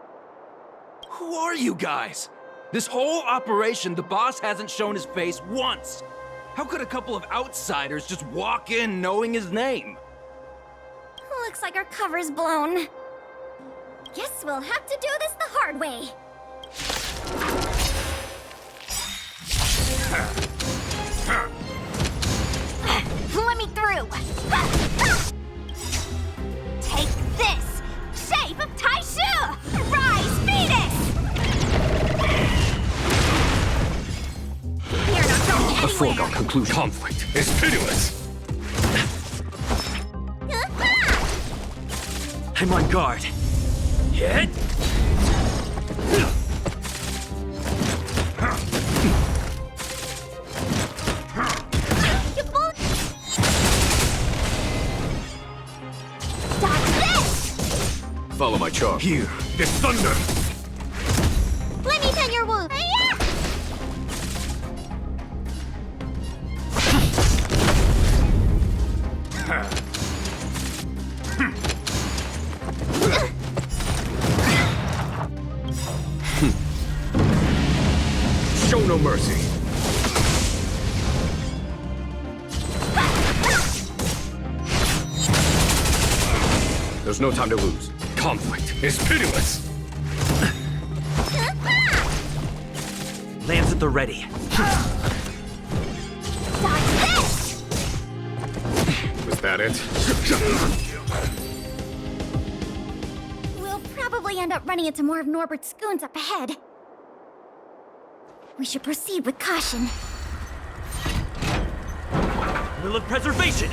Who are you guys? This whole operation, the boss hasn't shown his face once. How could a couple of outsiders just walk in knowing his name? Looks like our cover's blown. Guess we'll have to do this the hard way. Let me through! Take this! Shape of Taishu! Rise, Fetus! You're not going anywhere! A foregone conclusion. Conflict is pitiless. I'm on guard. Hit! Follow my charge. Here, the thunder! Let me tend your wound! no mercy. There's no time to lose. Conflict is pitiless. Lance at the ready. Was that it? We'll probably end up running into more of Norbert's goons up ahead. We should proceed with caution. Will of preservation!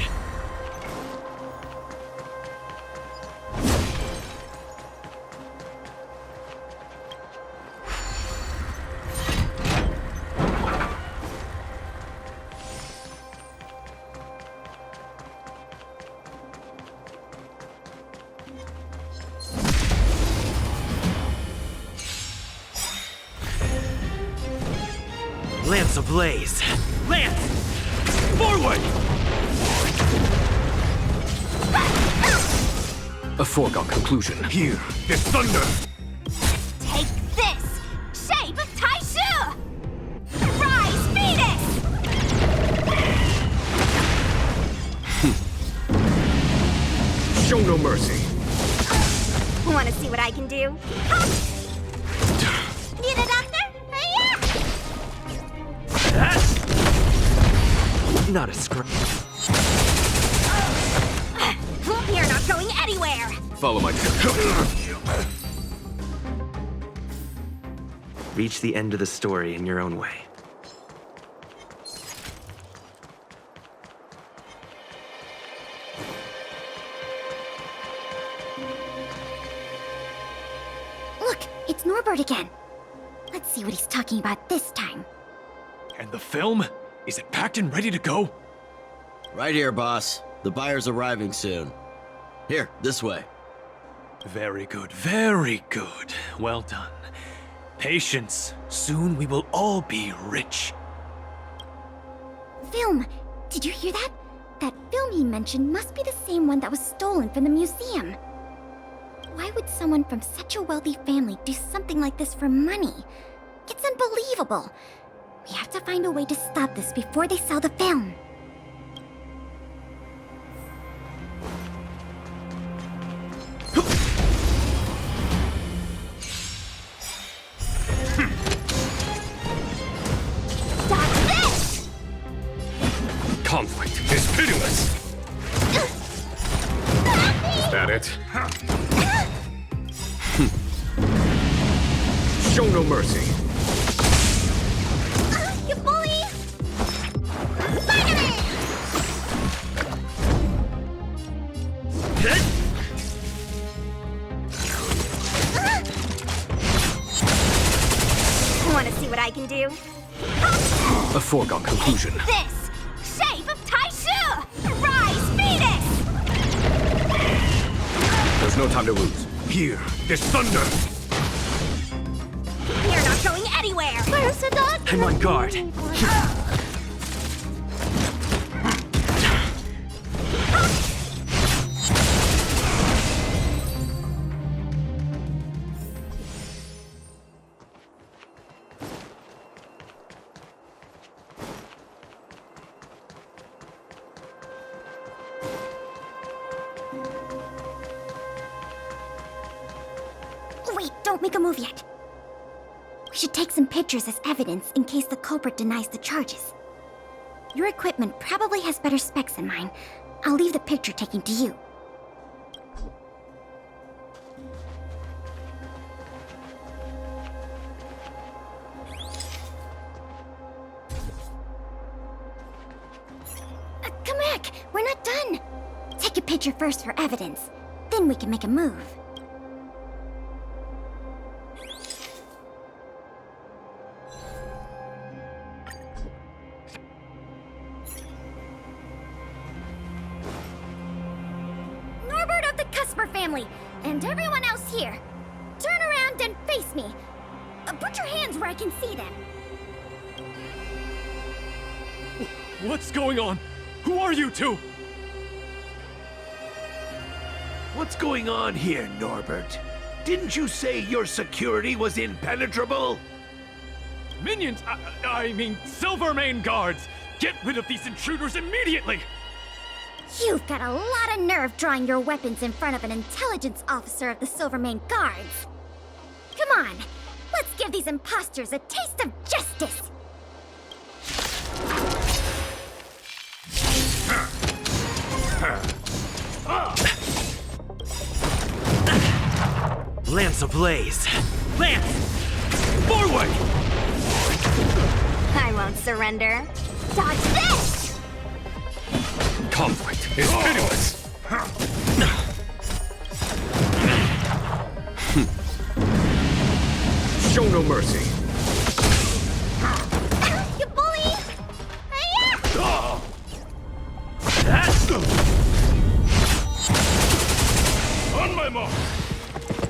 Lance ablaze! Lance! Forward! A foregone conclusion. Here, this thunder! Take this! Shape of Taishu! Rise, Phoenix! Show no mercy. Want to see what I can do? Need a doctor? Not a scrap. You're not going anywhere! Follow my Reach the end of the story in your own way. Look, it's Norbert again. Let's see what he's talking about this time. And the film? Is it packed and ready to go? Right here, boss. The buyer's arriving soon. Here, this way. Very good, very good. Well done. Patience. Soon we will all be rich. Film! Did you hear that? That film he mentioned must be the same one that was stolen from the museum. Why would someone from such a wealthy family do something like this for money? It's unbelievable. We have to find a way to stop this before they sell the film. Stop this! conflict is pitiless. Is that it? Show no mercy. You bully! Spider-Man! Want to see what I can do? A foregone conclusion. This! Shape of Taishu! Rise, Phoenix! There's no time to lose. Here, this thunder! You're not going anywhere! Where's the dog? I'm on guard. Wait, don't make a move yet. We should take some pictures as evidence in case the culprit denies the charges. Your equipment probably has better specs than mine. I'll leave the picture taking to you. Come back! We're not done! Take a picture first for evidence. Then we can make a move. Norbert of the Cusper family, and everyone else here, turn around and face me. Put your hands where I can see them. What's going on? Who are you two? What's going on here, Norbert? Didn't you say your security was impenetrable? Minions! I mean, Silvermane guards! Get rid of these intruders immediately! You've got a lot of nerve drawing your weapons in front of an intelligence officer of the Silvermane Guards. Come on, let's give these imposters a taste of justice! Lance ablaze! Lance! Forward! I won't surrender. Dodge this! Conflict is pitiless! Show no mercy. You bully! On my mark!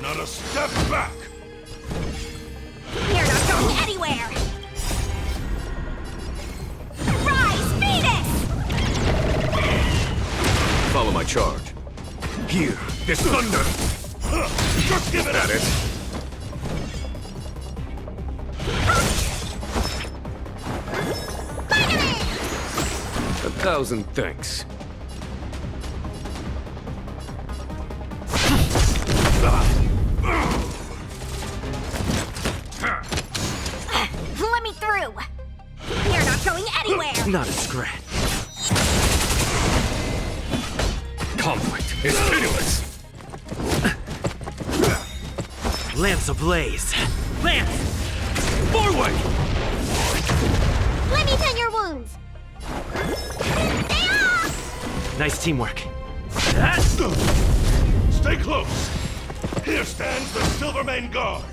Not a step back! You're not going anywhere! Rise, Venus! Follow my charge. Here, this thunder! Just give it at it! A thousand thanks. Let me through! You're not going anywhere! Not a scratch. Conflict is pitiless! Lance ablaze! Lance! Forward! Let me tend your wounds! Nice teamwork. Stay close! Here stands the Silvermane Guard!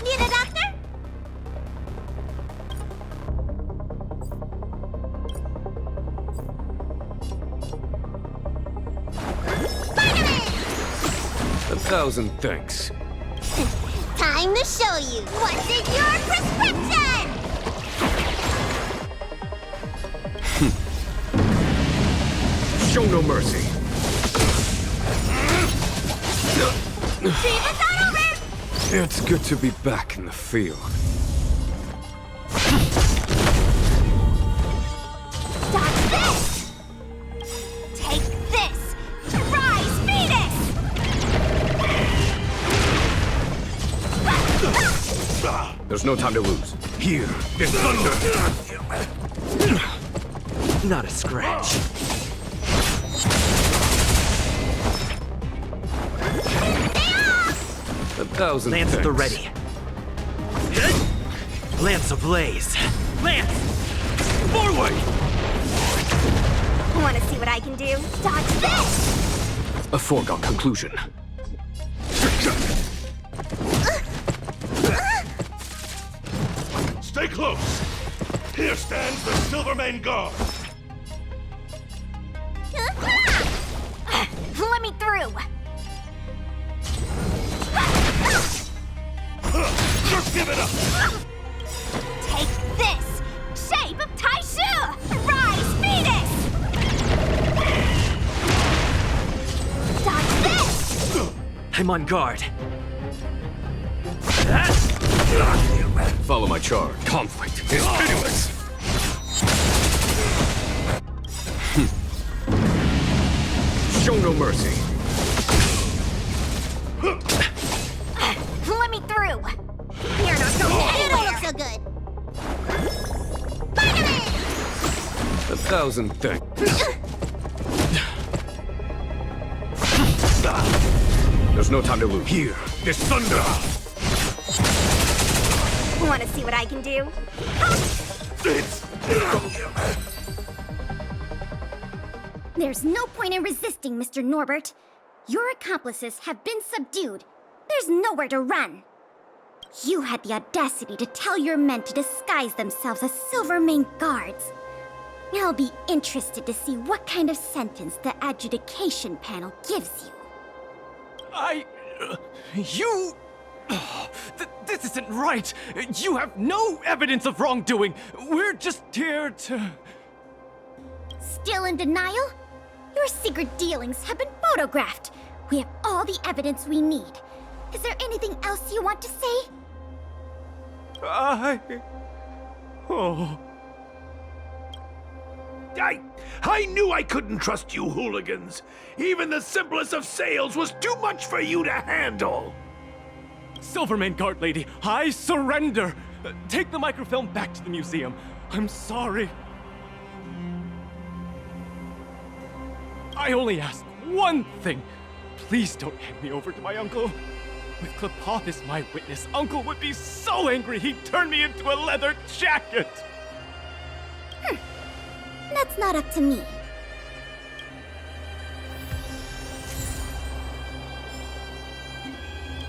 Need a doctor? A thousand thanks. Time to show you what's in your prescription! Show no mercy. Dream is not over! It's good to be back in the field. Dodge this! Take this! Rise, Venus! There's no time to lose. Here, this thunder! Not a scratch. A thousand Lance at the thanks. ready. Lance ablaze! Lance! Forward! Want to see what I can do? Dodge this! A foregone conclusion. Stay close! Here stands the Silvermane Guard! Let me through! Just give it up! Take this! Shape of Taishu! Rise, Venus! Dodge this! I'm on guard. Follow my charge. Conflict is pitiless! Show no mercy. Let me through! You're not going You anywhere! don't look so good! A thousand thanks. There's no time to lose. Here, this thunder! Want to see what I can do? There's no point in resisting, Mr. Norbert. Your accomplices have been subdued. There's nowhere to run. You had the audacity to tell your men to disguise themselves as Silvermane guards. I'll be interested to see what kind of sentence the adjudication panel gives you. You... This isn't right! You have no evidence of wrongdoing! We're just here to... Still in denial? Your secret dealings have been photographed. We have all the evidence we need. Is there anything else you want to say? I knew I couldn't trust you hooligans. Even the simplest of sales was too much for you to handle. Silvermane Guard Lady, I surrender! Take the microfilm back to the museum. I'm sorry. I only ask one thing. Please don't hand me over to my uncle. With Klepoth as my witness, Uncle would be so angry he'd turn me into a leather jacket! That's not up to me.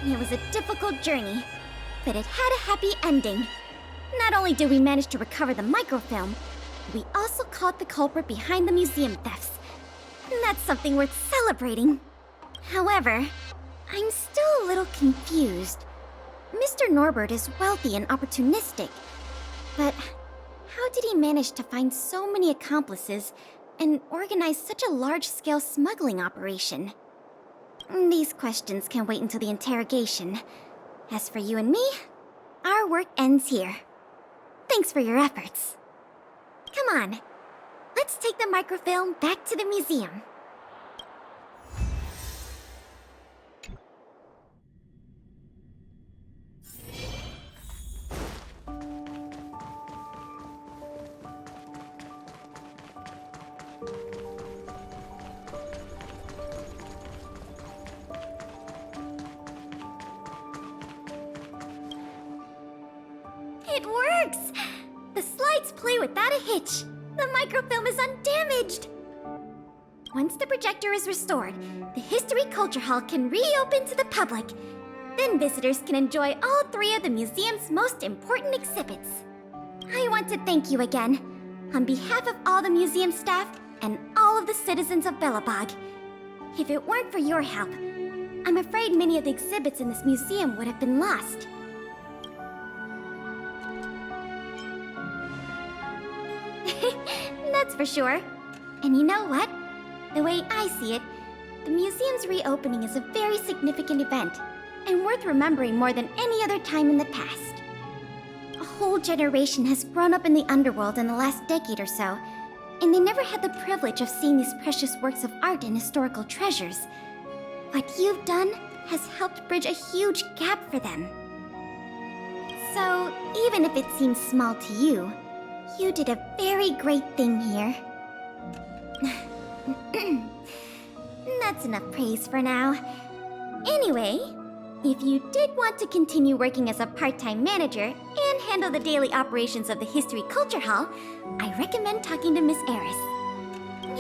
It was a difficult journey, but it had a happy ending. Not only did we manage to recover the microfilm, we also caught the culprit behind the museum thefts. And that's something worth celebrating. However, I'm still a little confused. Mr. Norbert is wealthy and opportunistic, but how did he manage to find so many accomplices and organize such a large-scale smuggling operation? These questions can wait until the interrogation. As for you and me, our work ends here. Thanks for your efforts. Come on, let's take the microfilm back to the museum. It works! The slides play without a hitch. The microfilm is undamaged. Once the projector is restored, the History Culture Hall can reopen to the public. Then visitors can enjoy all three of the museum's most important exhibits. I want to thank you again, on behalf of all the museum staff and all of the citizens of Belobog. If it weren't for your help, I'm afraid many of the exhibits in this museum would have been lost. That's for sure. And you know what? The way I see it, the museum's reopening is a very significant event, and worth remembering more than any other time in the past. A whole generation has grown up in the underworld in the last decade or so, and they never had the privilege of seeing these precious works of art and historical treasures. What you've done has helped bridge a huge gap for them. So, even if it seems small to you, you did a very great thing here. That's enough praise for now. Anyway, if you did want to continue working as a part-time manager and handle the daily operations of the History Culture Hall, I recommend talking to Miss Eris.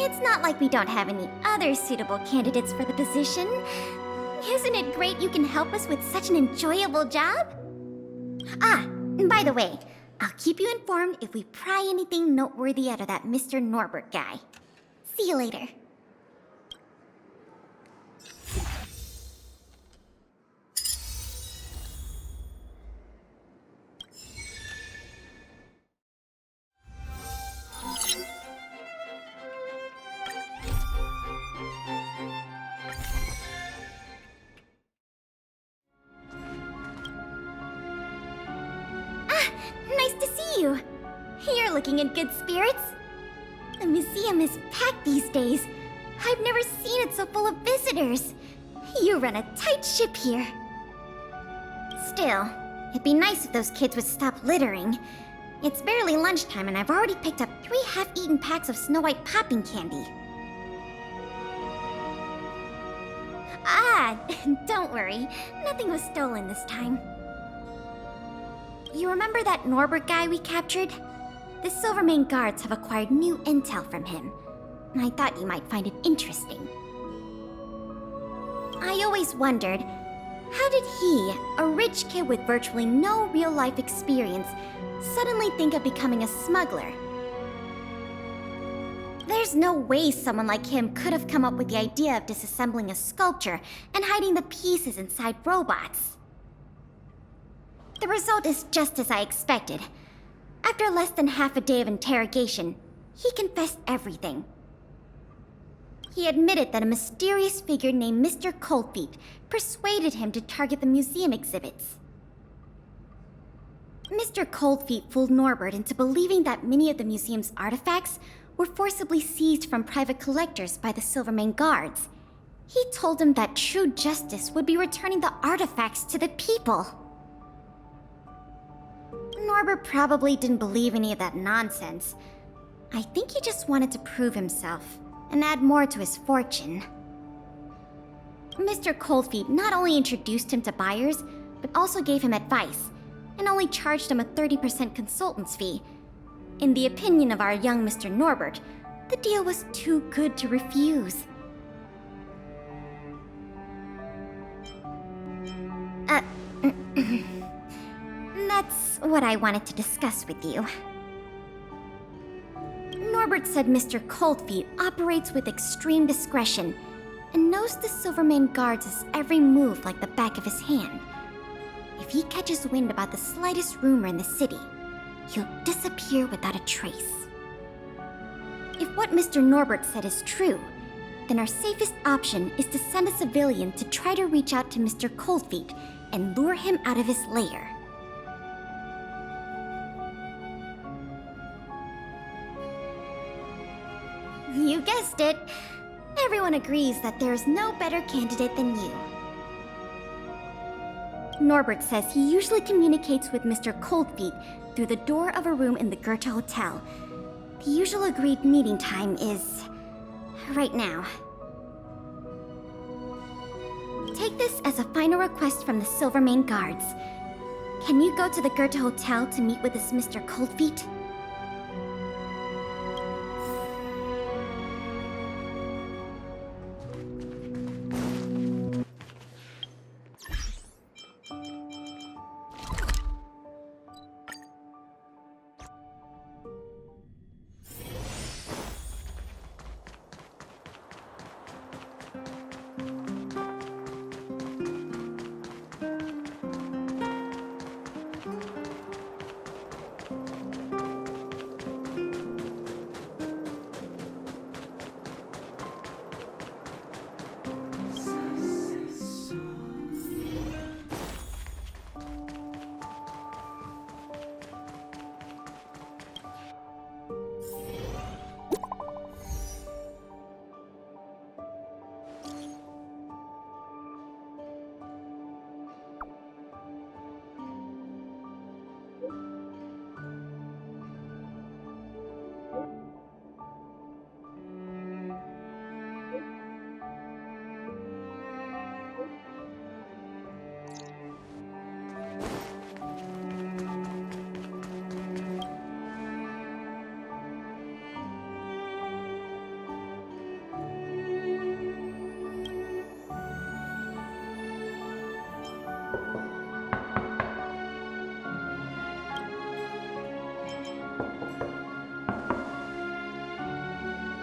It's not like we don't have any other suitable candidates for the position. Isn't it great you can help us with such an enjoyable job? Ah, and by the way, I'll keep you informed if we pry anything noteworthy out of that Mr. Norbert guy. See you later. Nice to see you. You're looking in good spirits. The museum is packed these days. I've never seen it so full of visitors. You run a tight ship here. Still, it'd be nice if those kids would stop littering. It's barely lunchtime and I've already picked up 3 half-eaten packs of Snow White popping candy. Ah, don't worry. Nothing was stolen this time. You remember that Norbert guy we captured? The Silvermane guards have acquired new intel from him. I thought you might find it interesting. I always wondered, how did he, a rich kid with virtually no real-life experience, suddenly think of becoming a smuggler? There's no way someone like him could have come up with the idea of disassembling a sculpture and hiding the pieces inside robots. The result is just as I expected. After less than half a day of interrogation, he confessed everything. He admitted that a mysterious figure named Mr. Coldfeet persuaded him to target the museum exhibits. Mr. Coldfeet fooled Norbert into believing that many of the museum's artifacts were forcibly seized from private collectors by the Silvermane guards. He told him that true justice would be returning the artifacts to the people. Norbert probably didn't believe any of that nonsense. I think he just wanted to prove himself and add more to his fortune. Mr. Coldfeet not only introduced him to buyers, but also gave him advice, and only charged him a 30% consultant's fee. In the opinion of our young Mr. Norbert, the deal was too good to refuse. That's what I wanted to discuss with you. Norbert said Mr. Coldfeet operates with extreme discretion and knows the Silvermane guards' every move like the back of his hand. If he catches wind about the slightest rumor in the city, he'll disappear without a trace. If what Mr. Norbert said is true, then our safest option is to send a civilian to try to reach out to Mr. Coldfeet and lure him out of his lair. You guessed it. Everyone agrees that there is no better candidate than you. Norbert says he usually communicates with Mr. Coldfeet through the door of a room in the Goethe Hotel. The usual agreed meeting time is right now. Take this as a final request from the Silvermane guards. Can you go to the Goethe Hotel to meet with this Mr. Coldfeet?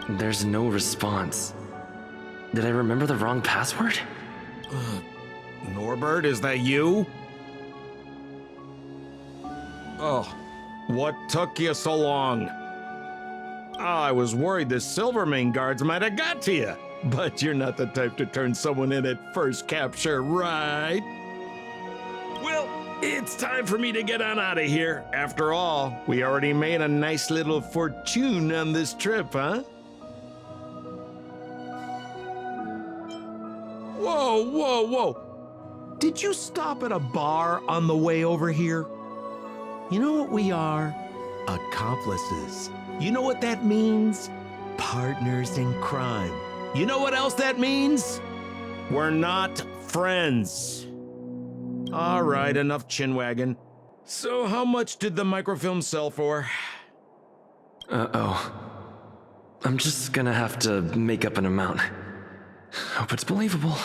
There's no response. Did I remember the wrong password? Norbert, is that you? Oh, what took you so long? Oh, I was worried the Silvermane guards might have got to you. But you're not the type to turn someone in at first capture, right? Well, it's time for me to get on out of here. After all, we already made a nice little fortune on this trip, huh? Whoa, whoa, whoa. Did you stop at a bar on the way over here? You know what we are? Accomplices. You know what that means? Partners in crime. You know what else that means? We're not friends. All right, enough chinwagging. So how much did the microfilm sell for? Uh-oh. I'm just gonna have to make up an amount. Hope it's believable.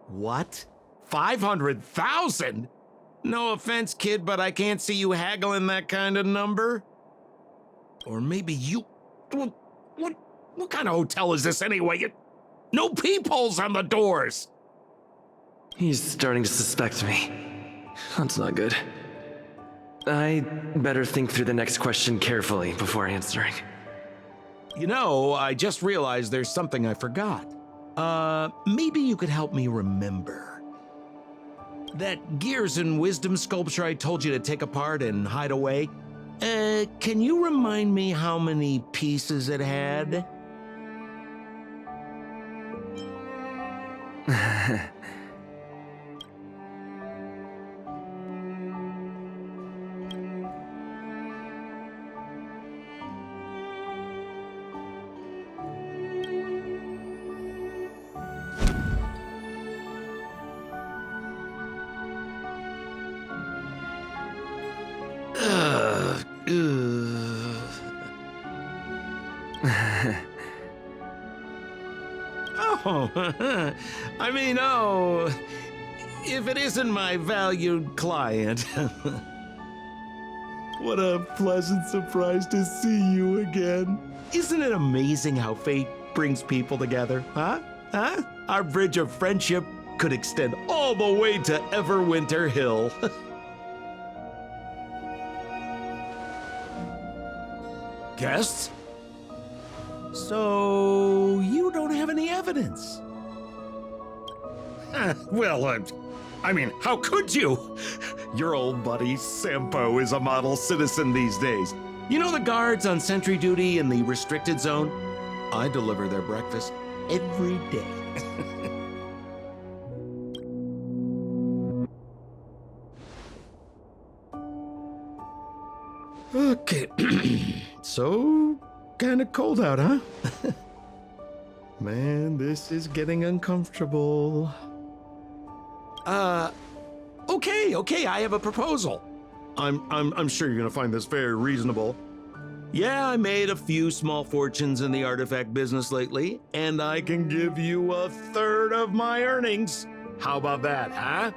What? 500,000? No offense, kid, but I can't see you haggling that kind of number. Or maybe you... What kind of hotel is this anyway? No peepholes on the doors! He's starting to suspect me. That's not good. I better think through the next question carefully before answering. You know, I just realized there's something I forgot. Maybe you could help me remember. That Gears and Wisdom sculpture I told you to take apart and hide away? Can you remind me how many pieces it had? If it isn't my valued client. What a pleasant surprise to see you again. Isn't it amazing how fate brings people together, huh? Our bridge of friendship could extend all the way to Everwinter Hill. Guests? So, you don't have any evidence? Well, I mean, how could you? Your old buddy Sampo is a model citizen these days. You know the guards on sentry duty in the restricted zone? I deliver their breakfast every day. Okay. So, kinda cold out, huh? Man, this is getting uncomfortable. Okay, I have a proposal. I'm sure you're gonna find this very reasonable. Yeah, I made a few small fortunes in the artifact business lately, and I can give you 1/3 of my earnings. How about that, huh?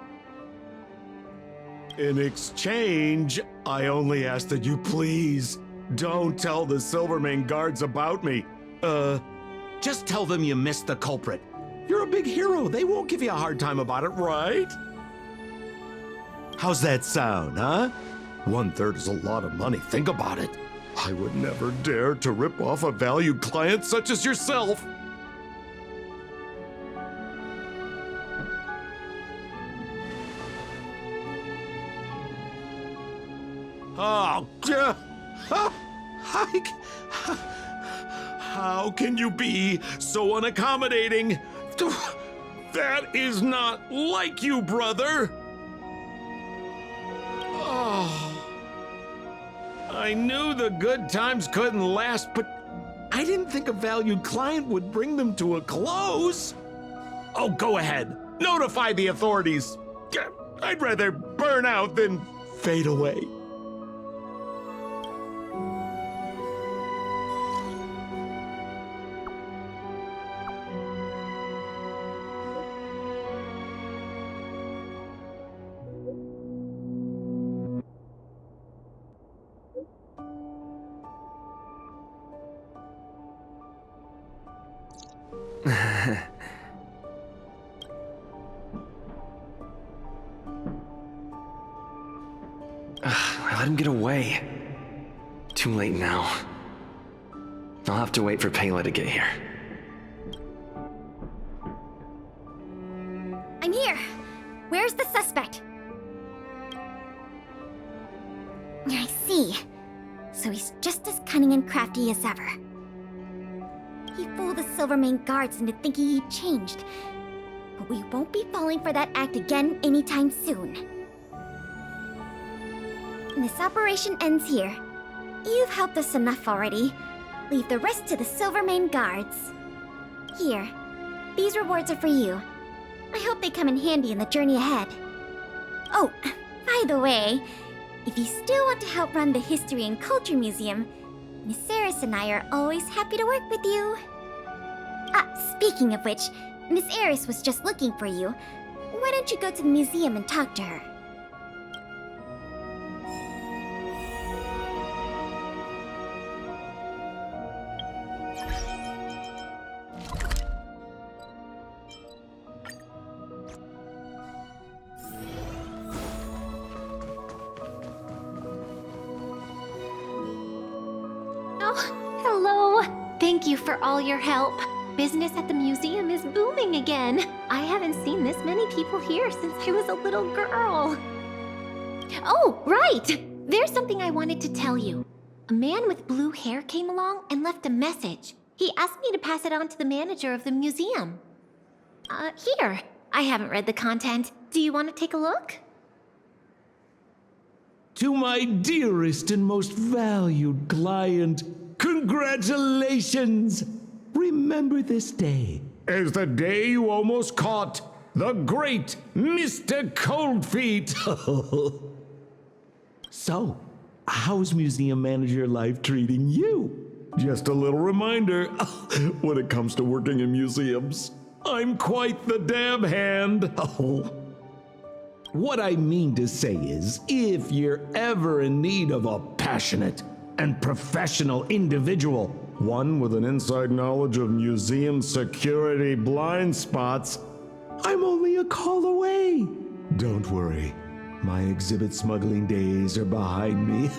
In exchange, I only ask that you please don't tell the Silvermane guards about me. Just tell them you missed the culprit. You're a big hero. They won't give you a hard time about it, right? How's that sound, huh? 1/3 is a lot of money. Think about it. I would never dare to rip off a valued client such as yourself. Oh, how can you be so unaccommodating? That is not like you, brother. Oh, I knew the good times couldn't last, but I didn't think a valued client would bring them to a close. Oh, go ahead. Notify the authorities. I'd rather burn out than fade away. I let him get away. Too late now. I'll have to wait for Pela to get here. I'm here. Where's the suspect? I see. So he's just as cunning and crafty as ever. He fooled the Silvermane guards into thinking he'd changed. But we won't be falling for that act again anytime soon. This operation ends here. You've helped us enough already. Leave the rest to the Silvermane guards. Here, these rewards are for you. I hope they come in handy in the journey ahead. Oh, by the way, if you still want to help run the History and Culture Museum, Miss Eris and I are always happy to work with you. Speaking of which, Miss Eris was just looking for you. Why don't you go to the museum and talk to her? Thank you for all your help. Business at the museum is booming again. I haven't seen this many people here since I was a little girl. Oh, right! There's something I wanted to tell you. A man with blue hair came along and left a message. He asked me to pass it on to the manager of the museum. Here. I haven't read the content. Do you want to take a look? To my dearest and most valued client, congratulations! Remember this day as the day you almost caught the great Mr. Coldfeet. So, how's museum manager life treating you? Just a little reminder, when it comes to working in museums, I'm quite the dab hand. What I mean to say is, if you're ever in need of a passionate and professional individual, one with an inside knowledge of museum security blind spots, I'm only a call away. Don't worry, my exhibit smuggling days are behind me.